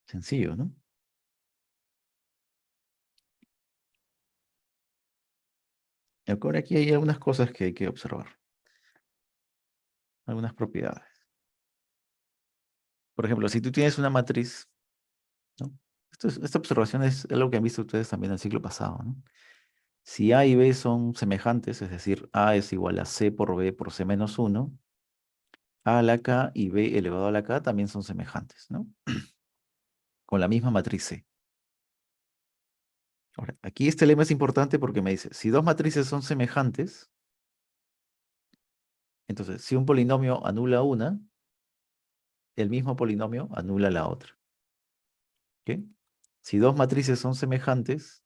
Sencillo, ¿no? Y ahora aquí hay algunas cosas que hay que observar. Algunas propiedades. Por ejemplo, si tú tienes una matriz, ¿no? Esta observación es algo que han visto ustedes también el siglo pasado, ¿no? Si A y B son semejantes, es decir, A es igual a C por B por C menos 1, A a la K y B elevado a la K también son semejantes, ¿no? Con la misma matriz C. Ahora, aquí este lema es importante porque me dice, si dos matrices son semejantes, entonces si un polinomio anula una, el mismo polinomio anula la otra. ¿Ok? Si dos matrices son semejantes,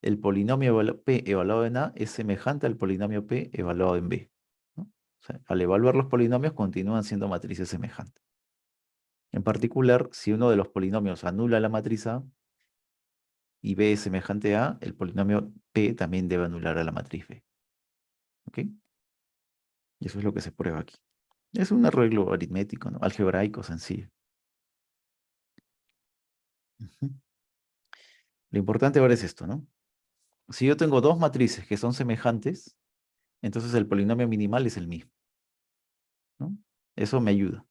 el polinomio P evaluado en A es semejante al polinomio P evaluado en B, ¿no? O sea, al evaluar los polinomios continúan siendo matrices semejantes. En particular, si uno de los polinomios anula la matriz A y B es semejante a, el polinomio P también debe anular a la matriz B. ¿Ok? Y eso es lo que se prueba aquí. Es un arreglo aritmético, ¿no? Algebraico, sencillo. Ujú. Lo importante ahora es esto, ¿no? Si yo tengo dos matrices que son semejantes, entonces el polinomio minimal es el mismo, ¿no? Eso me ayuda.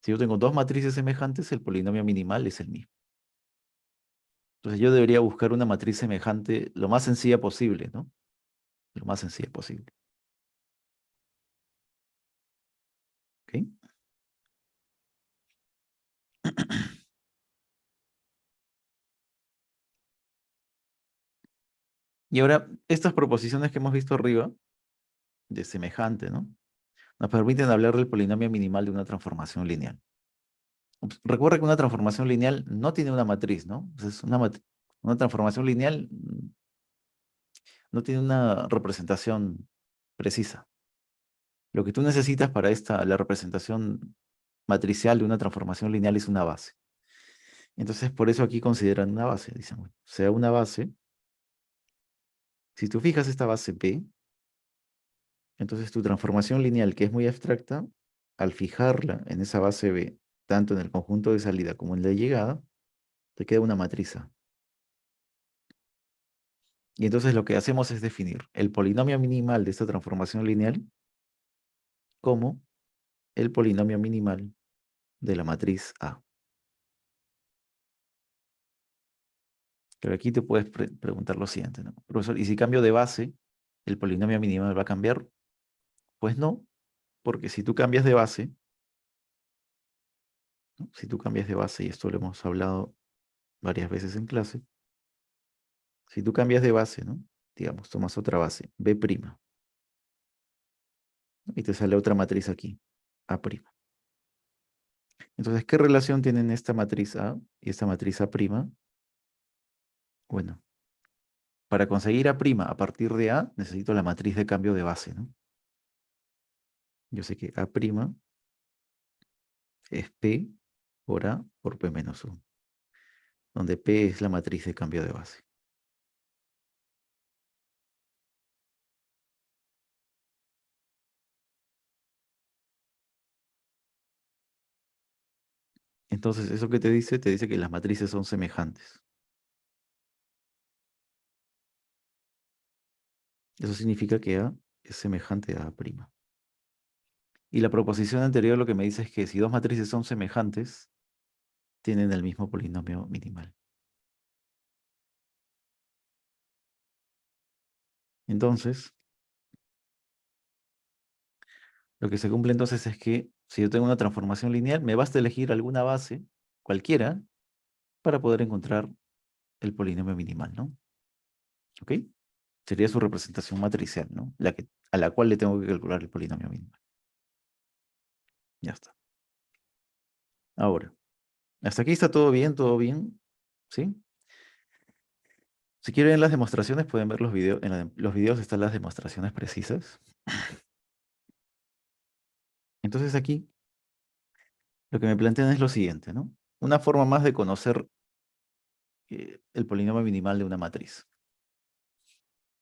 Si yo tengo dos matrices semejantes, el polinomio minimal es el mismo. Entonces yo debería buscar una matriz semejante lo más sencilla posible, ¿no? Lo más sencilla posible. ¿Ok? Y ahora, estas proposiciones que hemos visto arriba, de semejante, ¿no? Nos permiten hablar del polinomio minimal de una transformación lineal. Recuerda que una transformación lineal no tiene una matriz, ¿no? Entonces, una transformación lineal no tiene una representación precisa. Lo que tú necesitas para la representación matricial de una transformación lineal es una base. Entonces, por eso aquí consideran una base. Dicen, bueno, sea una base. Si tú fijas esta base P, entonces tu transformación lineal, que es muy abstracta, al fijarla en esa base B, tanto en el conjunto de salida como en la llegada, te queda una matriz A. Y entonces lo que hacemos es definir el polinomio minimal de esta transformación lineal como el polinomio minimal de la matriz A. Pero aquí te puedes preguntar lo siguiente, ¿no? Profesor, ¿y si cambio de base, el polinomio minimal va a cambiar? Pues no, porque si tú cambias de base, ¿no? Si tú cambias de base, y esto lo hemos hablado varias veces en clase, si tú cambias de base, ¿no? Digamos, tomas otra base, B', ¿no? Y te sale otra matriz aquí, A'. Entonces, ¿qué relación tienen esta matriz A y esta matriz A'? Bueno, para conseguir A' a partir de A, necesito la matriz de cambio de base, ¿no? Yo sé que A' es P por A por P-1, donde P es la matriz de cambio de base. Entonces, ¿eso qué te dice? Te dice que las matrices son semejantes. Eso significa que A es semejante a A'. Y la proposición anterior lo que me dice es que si dos matrices son semejantes, tienen el mismo polinomio minimal. Entonces, lo que se cumple entonces es que si yo tengo una transformación lineal, me basta elegir alguna base, cualquiera, para poder encontrar el polinomio minimal, ¿no? ¿Ok? Sería su representación matricial, ¿no? A la cual le tengo que calcular el polinomio minimal. Ya está. Ahora, hasta aquí está todo bien, ¿sí? Si quieren ver las demostraciones, pueden ver los videos. Los videos están las demostraciones precisas. Entonces aquí lo que me plantean es lo siguiente, ¿no? Una forma más de conocer el polinomio minimal de una matriz.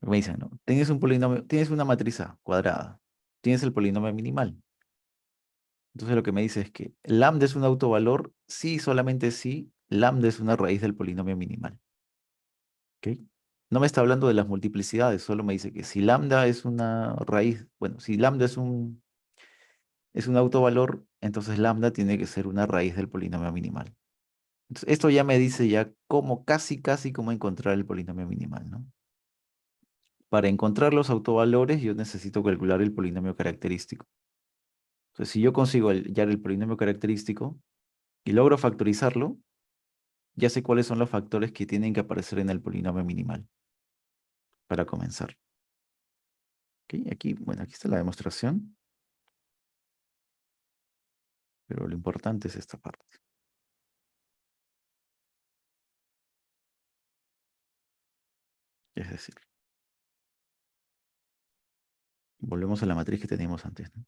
Me dicen, ¿no? Tienes un polinomio, tienes una matriz A cuadrada, tienes el polinomio minimal. Entonces lo que me dice es que lambda es un autovalor si, solamente si, lambda es una raíz del polinomio minimal. ¿Ok? No me está hablando de las multiplicidades, solo me dice que si lambda es una raíz, bueno, si lambda es un autovalor, entonces lambda tiene que ser una raíz del polinomio minimal. Entonces, esto ya me dice ya cómo, casi cómo encontrar el polinomio minimal, ¿no? Para encontrar los autovalores, yo necesito calcular el polinomio característico. Entonces, si yo consigo ya el polinomio característico y logro factorizarlo, ya sé cuáles son los factores que tienen que aparecer en el polinomio minimal para comenzar. ¿Ok? Aquí, bueno, aquí está la demostración, pero lo importante es esta parte. Es decir, volvemos a la matriz que teníamos antes, ¿no?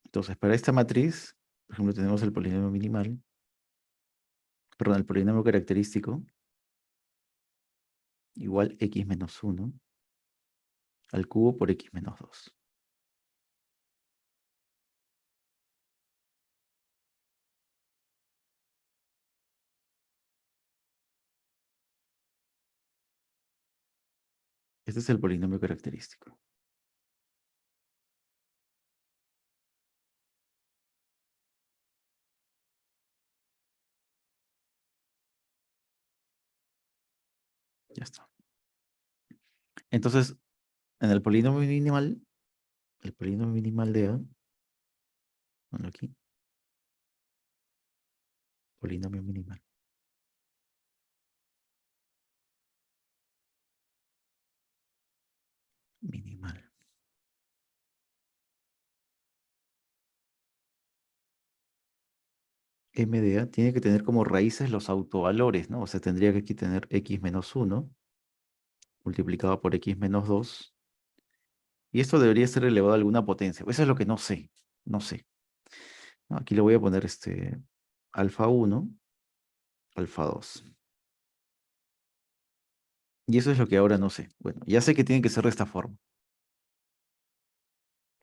Entonces, para esta matriz, por ejemplo, tenemos el polinomio minimal, perdón, el polinomio característico igual x-1 al cubo por x-2. Este es el polinomio característico. Ya está. Entonces, en el polinomio minimal de A, bueno, aquí, polinomio minimal. Minimal. M de A tiene que tener como raíces los autovalores, ¿no? O sea, tendría que aquí tener x menos 1 multiplicado por x menos 2. Y esto debería ser elevado a alguna potencia. Eso es lo que no sé. No sé. ¿No? Aquí le voy a poner alfa 1, alfa 2. Y eso es lo que ahora no sé. Bueno, ya sé que tiene que ser de esta forma.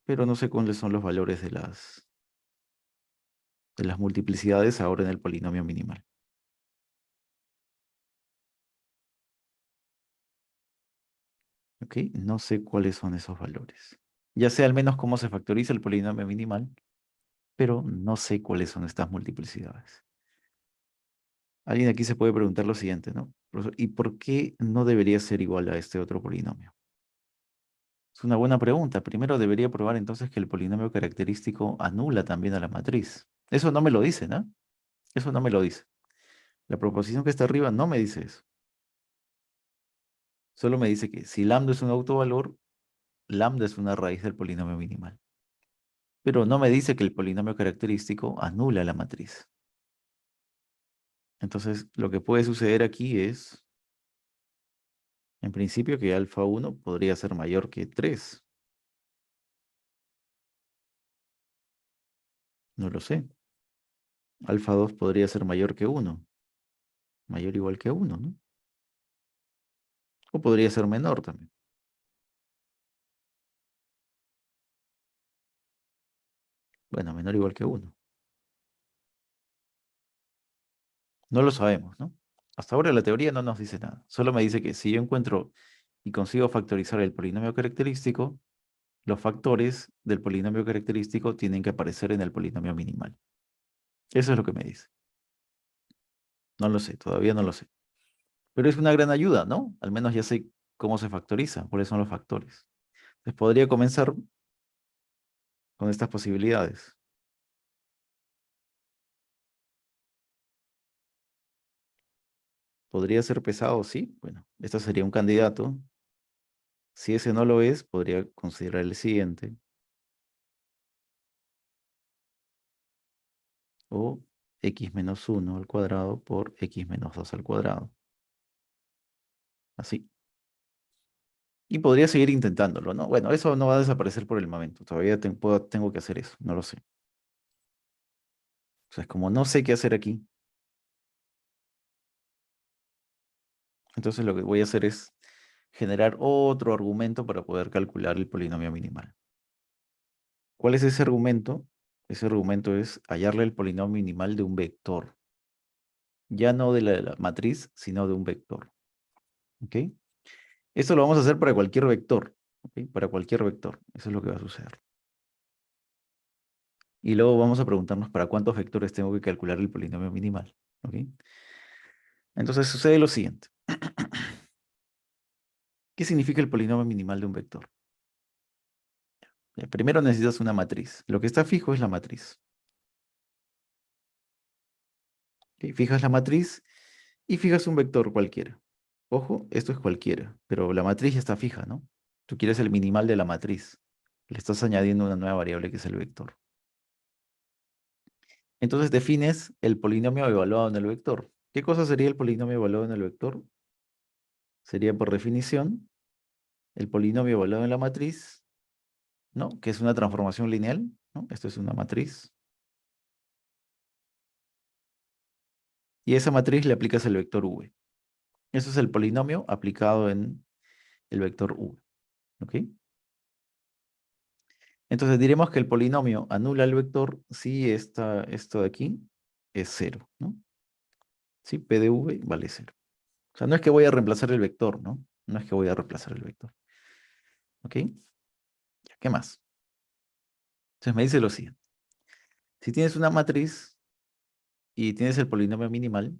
Pero no sé cuáles son los valores de las multiplicidades ahora en el polinomio minimal. ¿Ok? No sé cuáles son esos valores. Ya sé al menos cómo se factoriza el polinomio minimal, pero no sé cuáles son estas multiplicidades. Alguien aquí se puede preguntar lo siguiente, ¿no? Profesor, ¿y por qué no debería ser igual a este otro polinomio? Es una buena pregunta. Primero debería probar entonces que el polinomio característico anula también a la matriz. Eso no me lo dice, ¿no? Eso no me lo dice. La proposición que está arriba no me dice eso. Solo me dice que si lambda es un autovalor, lambda es una raíz del polinomio minimal. Pero no me dice que el polinomio característico anula la matriz. Entonces, lo que puede suceder aquí es, en principio, que alfa 1 podría ser mayor que 3. No lo sé. Alfa 2 podría ser mayor que 1. Mayor o igual que 1, ¿no? O podría ser menor también. Bueno, menor o igual que 1. No lo sabemos, ¿no? Hasta ahora la teoría no nos dice nada. Solo me dice que si yo encuentro y consigo factorizar el polinomio característico, los factores del polinomio característico tienen que aparecer en el polinomio minimal. Eso es lo que me dice. No lo sé, todavía no lo sé. Pero es una gran ayuda, ¿no? Al menos ya sé cómo se factoriza, cuáles son los factores. Entonces podría comenzar con estas posibilidades. ¿Podría ser pesado? Sí. Bueno, este sería un candidato. Si ese no lo es, podría considerar el siguiente. O x menos 1 al cuadrado por x menos 2 al cuadrado. Así. Y podría seguir intentándolo, ¿no? Bueno, eso no va a desaparecer por el momento. Todavía tengo que hacer eso. No lo sé. O sea, es como no sé qué hacer aquí. Entonces lo que voy a hacer es generar otro argumento para poder calcular el polinomio minimal. ¿Cuál es ese argumento? Ese argumento es hallarle el polinomio minimal de un vector. Ya no de la matriz, sino de un vector. ¿Ok? Esto lo vamos a hacer para cualquier vector. ¿Ok? Para cualquier vector. Eso es lo que va a suceder. Y luego vamos a preguntarnos para cuántos vectores tengo que calcular el polinomio minimal. ¿Ok? Entonces sucede lo siguiente. ¿Qué significa el polinomio minimal de un vector? Primero necesitas una matriz. Lo que está fijo es la matriz. ¿Ok? Fijas la matriz y fijas un vector cualquiera. Ojo, esto es cualquiera, pero la matriz ya está fija, ¿no? Tú quieres el minimal de la matriz. Le estás añadiendo una nueva variable que es el vector. Entonces defines el polinomio evaluado en el vector. ¿Qué cosa sería el polinomio evaluado en el vector? Sería por definición el polinomio evaluado en la matriz, ¿no? Que es una transformación lineal, ¿no? Esto es una matriz. Y a esa matriz le aplicas el vector v. Eso es el polinomio aplicado en el vector v. ¿Ok? Entonces diremos que el polinomio anula el vector si esto de aquí es 0, ¿no? Si p de v vale 0. O sea, no es que voy a reemplazar el vector, ¿no? No es que voy a reemplazar el vector. ¿Ok? Ya, ¿qué más? Entonces me dice lo siguiente. Si tienes una matriz y tienes el polinomio minimal,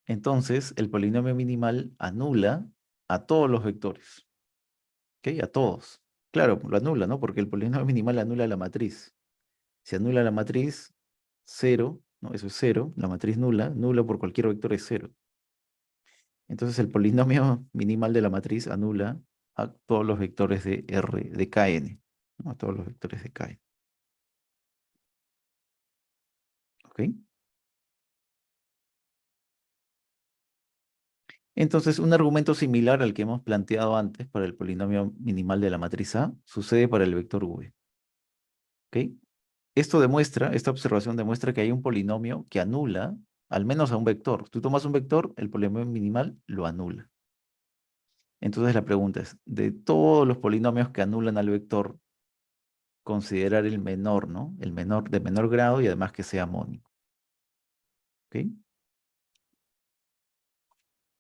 entonces el polinomio minimal anula a todos los vectores. ¿Ok? A todos. Claro, lo anula, ¿no? Porque el polinomio minimal anula la matriz. Si anula la matriz, 0, ¿no? Eso es 0, la matriz nula, nula por cualquier vector es 0. Entonces el polinomio minimal de la matriz anula a todos los vectores de R, de Kn, ¿no? A todos los vectores de Kn. ¿Ok? Entonces, un argumento similar al que hemos planteado antes para el polinomio minimal de la matriz A sucede para el vector V. ¿Ok? Esta observación demuestra que hay un polinomio que anula al menos a un vector. Tú tomas un vector, el polinomio minimal lo anula. Entonces la pregunta es, de todos los polinomios que anulan al vector, considerar el menor, ¿no? El menor de menor grado y además que sea mónico. ¿Ok?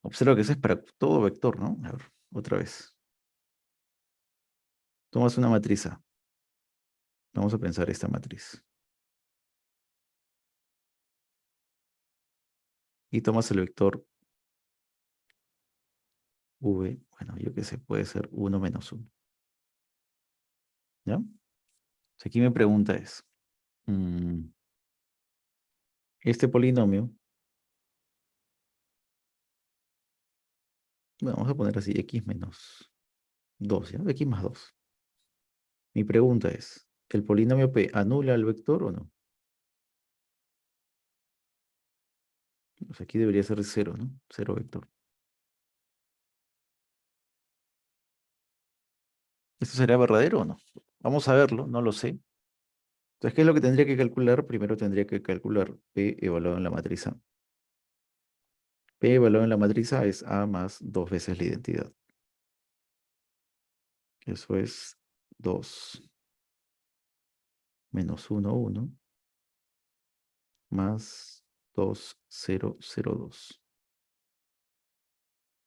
Observa que eso es para todo vector, ¿no? A ver, otra vez. Tomas una matriz A. Vamos a pensar esta matriz. Y tomas el vector V. Bueno, yo qué sé, puede ser 1 menos 1. ¿Ya? Entonces aquí mi pregunta es, mm, este polinomio, bueno, vamos a poner así, x menos 2, ¿ya? X más 2. Mi pregunta es, ¿el polinomio P anula al vector o no? Pues aquí debería ser 0, ¿no? 0 vector. ¿Esto sería verdadero o no? Vamos a verlo, no lo sé. Entonces, ¿qué es lo que tendría que calcular? Primero tendría que calcular P evaluado en la matriz A. P evaluado en la matriz A es A más 2 veces la identidad. Eso es 2 menos 1, 1, más 2, 0, 0, 2.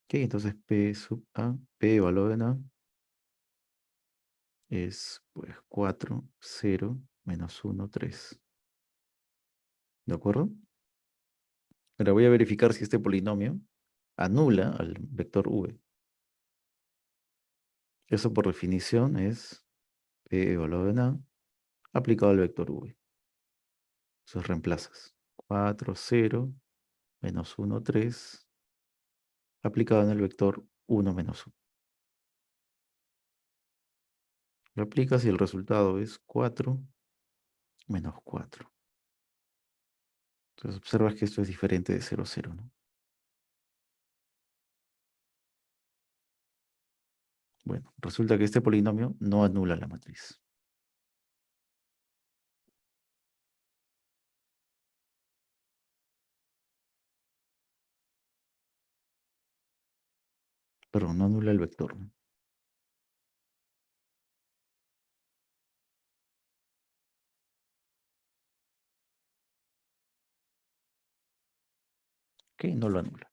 Ok, entonces P sub A, P evaluado en A, es pues 4, 0, menos 1, 3. ¿De acuerdo? Ahora voy a verificar si este polinomio anula al vector V. Eso por definición es P evaluado en A aplicado al vector V. Entonces reemplazas 4, 0, menos 1, 3, aplicado en el vector 1 menos 1. Lo aplicas y el resultado es 4 menos 4. Entonces observas que esto es diferente de 0, 0, ¿no? Bueno, resulta que este polinomio no anula la matriz. Perdón, no anula el vector, ¿no? Ok, no lo anula.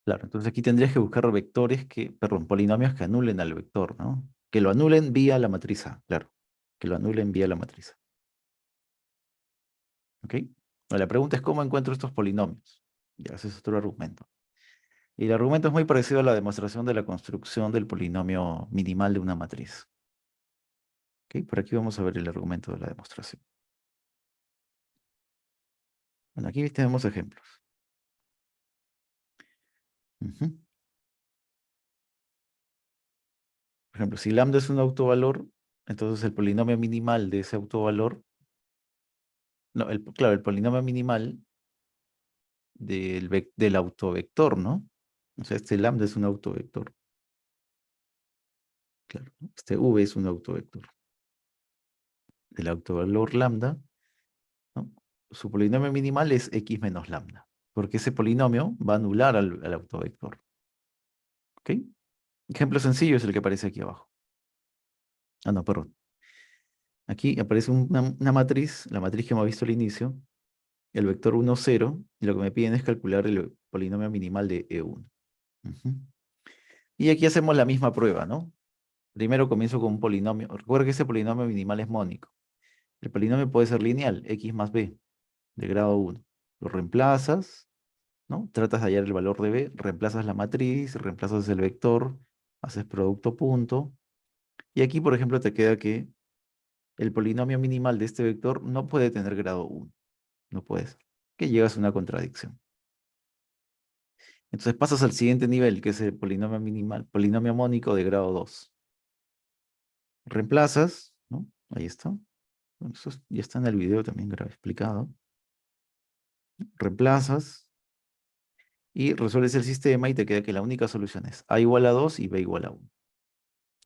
Claro, entonces aquí tendrías que buscar vectores perdón, polinomios que anulen al vector, ¿no? Que lo anulen vía la matriz A, claro. Que lo anulen vía la matriz A. ¿Ok? Bueno, la pregunta es cómo encuentro estos polinomios. Ya, ese es otro argumento. Y el argumento es muy parecido a la demostración de la construcción del polinomio minimal de una matriz. ¿Ok? Por aquí vamos a ver el argumento de la demostración. Bueno, aquí tenemos ejemplos. Ujú. Por ejemplo, si lambda es un autovalor, entonces el polinomio minimal de ese autovalor, no, claro, el polinomio minimal del autovector, ¿no? O sea, este lambda es un autovector. Claro, ¿no? Este v es un autovector. Del autovalor lambda, ¿no? Su polinomio minimal es x menos lambda, porque ese polinomio va a anular al autovector. ¿Ok? Ejemplo sencillo es el que aparece aquí abajo. Ah, no, perdón. Aquí aparece una matriz, la matriz que hemos visto al inicio, el vector 1, 0, y lo que me piden es calcular el polinomio minimal de E1. Ujú. Y aquí hacemos la misma prueba, ¿no? Primero comienzo con un polinomio. Recuerda que ese polinomio minimal es mónico. El polinomio puede ser lineal, x más b, de grado 1. Lo reemplazas, ¿no? Tratas de hallar el valor de b, reemplazas la matriz, reemplazas el vector, haces producto punto. Y aquí, por ejemplo, te queda que el polinomio minimal de este vector no puede tener grado 1. No puedes. Que llegas a una contradicción. Entonces pasas al siguiente nivel, que es el polinomio minimal, polinomio mónico de grado 2. Reemplazas, ¿no? Ahí está. Bueno, eso ya está en el video también explicado. Reemplazas y resuelves el sistema y te queda que la única solución es a igual a 2 y b igual a 1.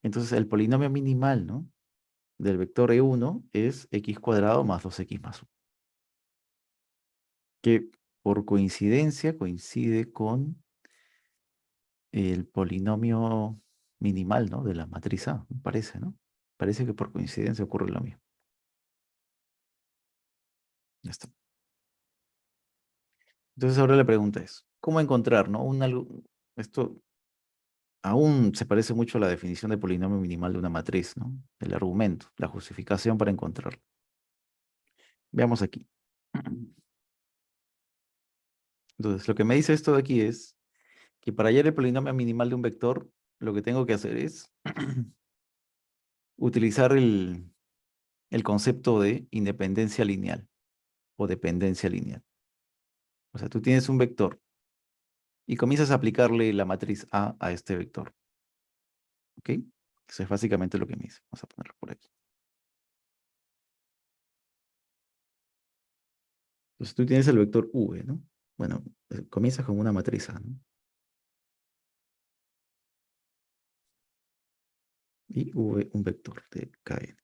Entonces el polinomio minimal, ¿no?, del vector E1 es x cuadrado más 2x más 1, que por coincidencia coincide con el polinomio minimal, ¿no?, de la matriz A, me parece, ¿no? Parece que por coincidencia ocurre lo mismo. Ya está. Entonces ahora la pregunta es, ¿cómo encontrar, ¿no?, esto aún se parece mucho a la definición de polinomio minimal de una matriz, ¿no? El argumento, la justificación para encontrarlo. Veamos aquí. Entonces, lo que me dice esto de aquí es que para hallar el polinomio minimal de un vector, lo que tengo que hacer es utilizar el concepto de independencia lineal o dependencia lineal. O sea, tú tienes un vector y comienzas a aplicarle la matriz A este vector. ¿Ok? Eso es básicamente lo que me dice. Vamos a ponerlo por aquí. Entonces tú tienes el vector V, ¿no? Bueno, comienzas con una matriz A, ¿no? Y V, un vector de Kn.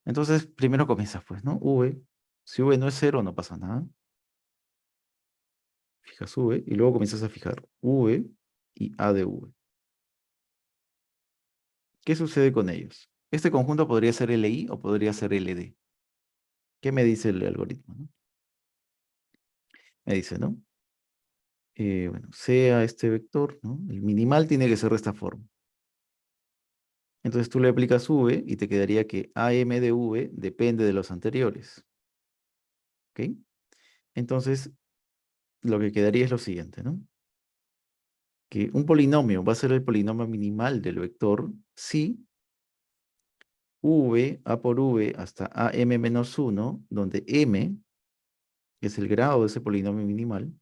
Entonces, primero comienzas, pues, ¿no? V. Si V no es 0, no pasa nada. Fijas V y luego comienzas a fijar V y A de V. ¿Qué sucede con ellos? Este conjunto podría ser LI o podría ser LD. ¿Qué me dice el algoritmo, no? Me dice, ¿no? Bueno, sea este vector, ¿no? El minimal tiene que ser de esta forma. Entonces tú le aplicas V y te quedaría que AM de V depende de los anteriores. ¿Ok? Entonces, lo que quedaría es lo siguiente, ¿no? Que un polinomio va a ser el polinomio minimal del vector si V, A por V hasta AM menos 1, donde M es el grado de ese polinomio minimal,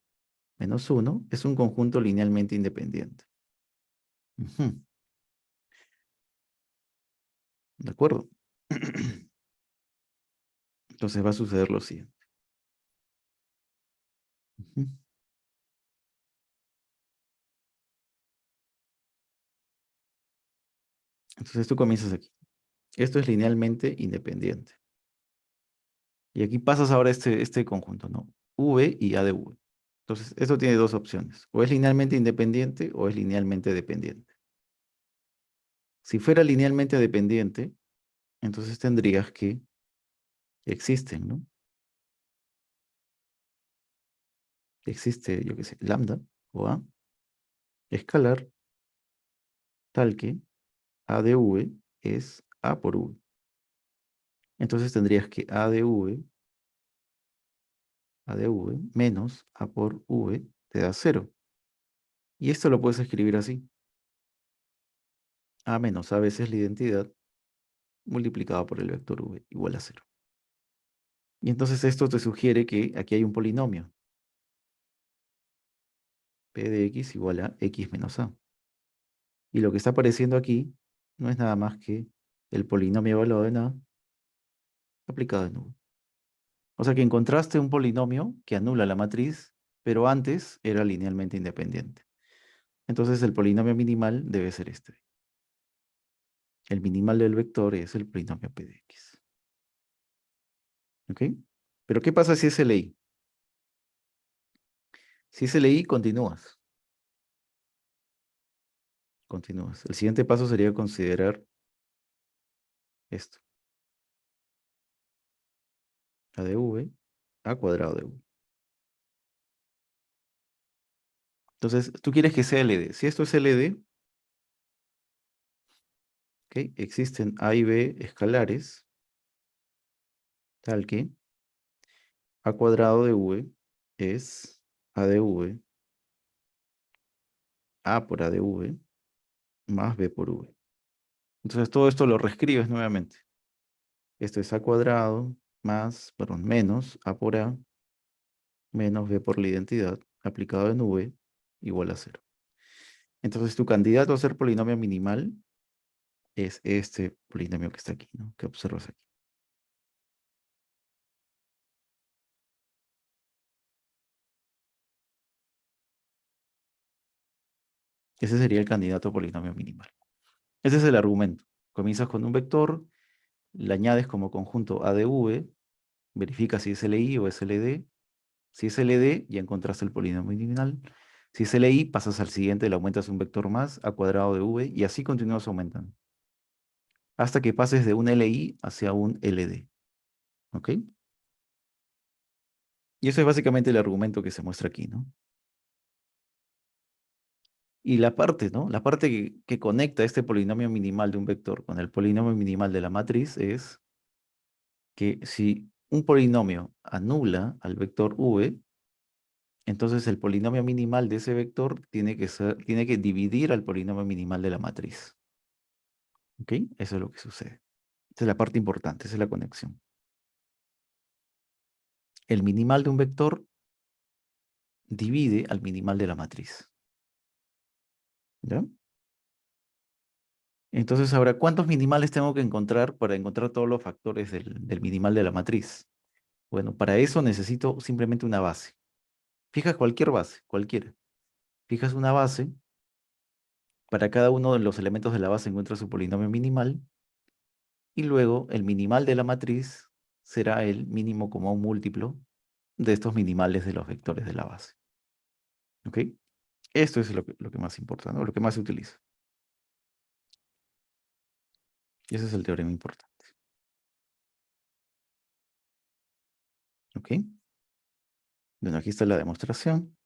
menos 1, es un conjunto linealmente independiente. Ujú. ¿De acuerdo? Entonces va a suceder lo siguiente. Ujú. Entonces tú comienzas aquí. Esto es linealmente independiente. Y aquí pasas ahora este conjunto, ¿no? V y A de V. Entonces, esto tiene dos opciones. O es linealmente independiente o es linealmente dependiente. Si fuera linealmente dependiente, entonces tendrías que existen, ¿no? Existe, yo qué sé, lambda o A escalar tal que A de V es A por V. Entonces tendrías que A de V menos A por V te da 0. Y esto lo puedes escribir así. A menos A veces la identidad multiplicado por el vector V igual a 0. Y entonces esto te sugiere que aquí hay un polinomio. P de x igual a x menos A. Y lo que está apareciendo aquí no es nada más que el polinomio evaluado en A aplicado en V. O sea que encontraste un polinomio que anula la matriz, pero antes era linealmente independiente. Entonces el polinomio minimal debe ser este. El minimal del vector es el polinomio P de x. ¿Ok? Pero ¿qué pasa si es LI? Si es LI, continúas. Continúas. El siguiente paso sería considerar esto. A de V a cuadrado de V. Entonces, tú quieres que sea LD. Si esto es LD, ¿ok? Existen A y B escalares, tal que A cuadrado de V es A de V, A por A de V, más B por V. Entonces, todo esto lo reescribes nuevamente. Esto es A cuadrado más, perdón, menos A por A, menos B por la identidad, aplicado en V, igual a 0. Entonces, tu candidato a ser polinomio minimal es este polinomio que está aquí, ¿no? Que observas aquí. Ese sería el candidato a polinomio minimal. Ese es el argumento. Comienzas con un vector, le añades como conjunto A de V, verifica si es LI o es LD. Si es LD, ya encontraste el polinomio minimal. Si es LI, pasas al siguiente, le aumentas un vector más, a cuadrado de V, y así continúas aumentando. Hasta que pases de un LI hacia un LD. ¿Ok? Y eso es básicamente el argumento que se muestra aquí, ¿no? Y la parte, ¿no? La parte que conecta este polinomio minimal de un vector con el polinomio minimal de la matriz es que si un polinomio anula al vector V, entonces el polinomio minimal de ese vector tiene que dividir al polinomio minimal de la matriz. ¿Ok? Eso es lo que sucede. Esa es la parte importante, esa es la conexión. El minimal de un vector divide al minimal de la matriz. ¿Ya? Entonces, ahora, ¿cuántos minimales tengo que encontrar para encontrar todos los factores del minimal de la matriz? Bueno, para eso necesito simplemente una base. Fijas cualquier base, cualquiera. Fijas una base, para cada uno de los elementos de la base encuentras su polinomio minimal, y luego el minimal de la matriz será el mínimo común múltiplo de estos minimales de los vectores de la base. ¿Ok? Esto es lo que más importa, ¿no? Lo que más se utiliza. Y ese es el teorema importante. ¿Ok? Bueno, aquí está la demostración.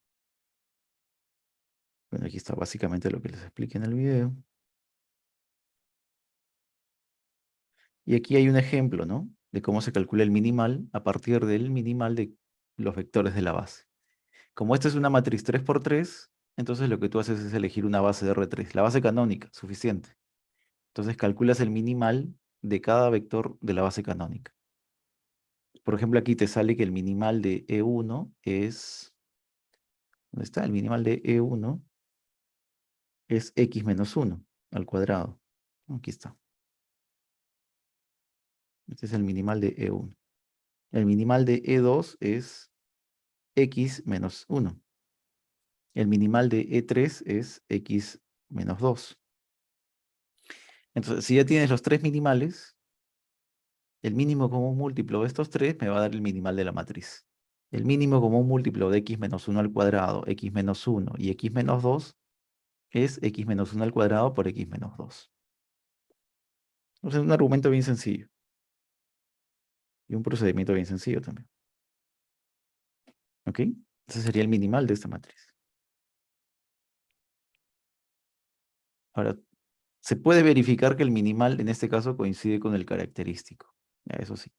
Bueno, aquí está básicamente lo que les expliqué en el video. Y aquí hay un ejemplo, ¿no? De cómo se calcula el minimal a partir del minimal de los vectores de la base. Como esta es una matriz 3×3, entonces lo que tú haces es elegir una base de R3, la base canónica, suficiente. Entonces calculas el minimal de cada vector de la base canónica. Por ejemplo, aquí te sale que el minimal de E1 es... ¿Dónde está? El minimal de E1 es x menos 1 al cuadrado. Aquí está. Este es el minimal de E1. El minimal de E2 es x menos 1. El minimal de E3 es x menos 2. Entonces, si ya tienes los tres minimales, el mínimo común múltiplo de estos tres me va a dar el minimal de la matriz. El mínimo común múltiplo de x menos 1 al cuadrado, x menos 1 y x menos 2 es x menos 1 al cuadrado por x menos 2. Entonces, es un argumento bien sencillo. Y un procedimiento bien sencillo también. ¿Ok? Ese sería el minimal de esta matriz. Ahora, se puede verificar que el minimal en este caso coincide con el característico. Ya, eso sí.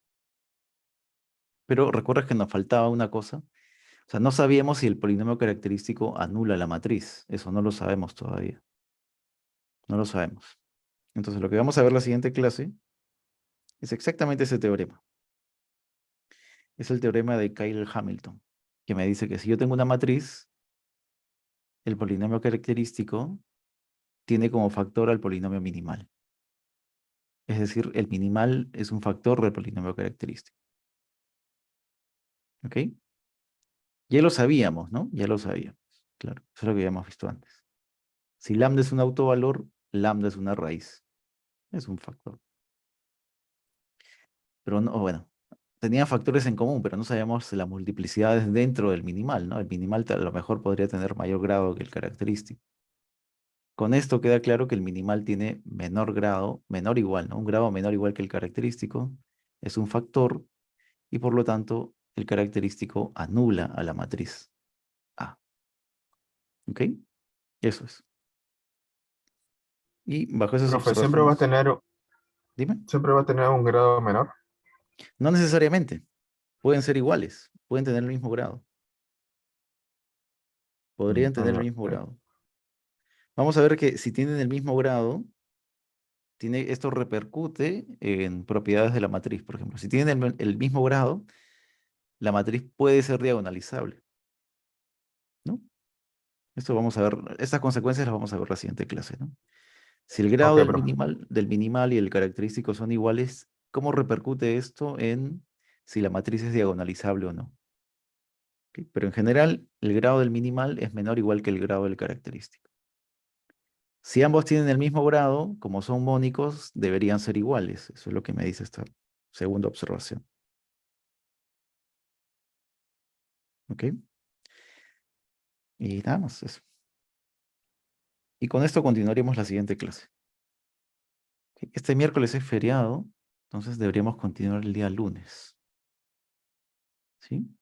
Pero recuerda que nos faltaba una cosa. O sea, no sabíamos si el polinomio característico anula la matriz. Eso no lo sabemos todavía. No lo sabemos. Entonces, lo que vamos a ver la siguiente clase es exactamente ese teorema. Es el teorema de Kyle-Hamilton, que me dice que si yo tengo una matriz, el polinomio característico tiene como factor al polinomio minimal. Es decir, el minimal es un factor del polinomio característico. ¿Ok? Ya lo sabíamos, ¿no? Ya lo sabíamos. Claro, eso es lo que habíamos visto antes. Si lambda es un autovalor, lambda es una raíz. Es un factor. Pero no, bueno, tenían factores en común, pero no sabíamos las multiplicidades dentro del minimal, ¿no? El minimal a lo mejor podría tener mayor grado que el característico. Con esto queda claro que el minimal tiene menor grado, menor igual, ¿no? Un grado menor igual que el característico. Es un factor y por lo tanto el característico anula a la matriz A. ¿Ok? Eso es. Y bajo esas Profe, observaciones, dime, siempre va a tener un grado menor. no necesariamente. Pueden ser iguales, pueden tener el mismo grado. Podrían tener el mismo Ok. grado. Vamos a ver que si tienen el mismo grado, esto repercute en propiedades de la matriz, por ejemplo. Si tienen el mismo grado, la matriz puede ser diagonalizable, ¿no? Esto vamos a ver, estas consecuencias las vamos a ver la siguiente clase, ¿no? Si el grado Ok, profe. del minimal y el característico son iguales, ¿cómo repercute esto en si la matriz es diagonalizable o no? ¿Ok? Pero en general, el grado del minimal es menor o igual que el grado del característico. Si ambos tienen el mismo grado, como son mónicos, deberían ser iguales. Eso es lo que me dice esta segunda observación. ¿Ok? Y nada más eso. Y con esto continuaremos la siguiente clase. Ok, este miércoles es feriado, entonces deberíamos continuar el día lunes. ¿Sí?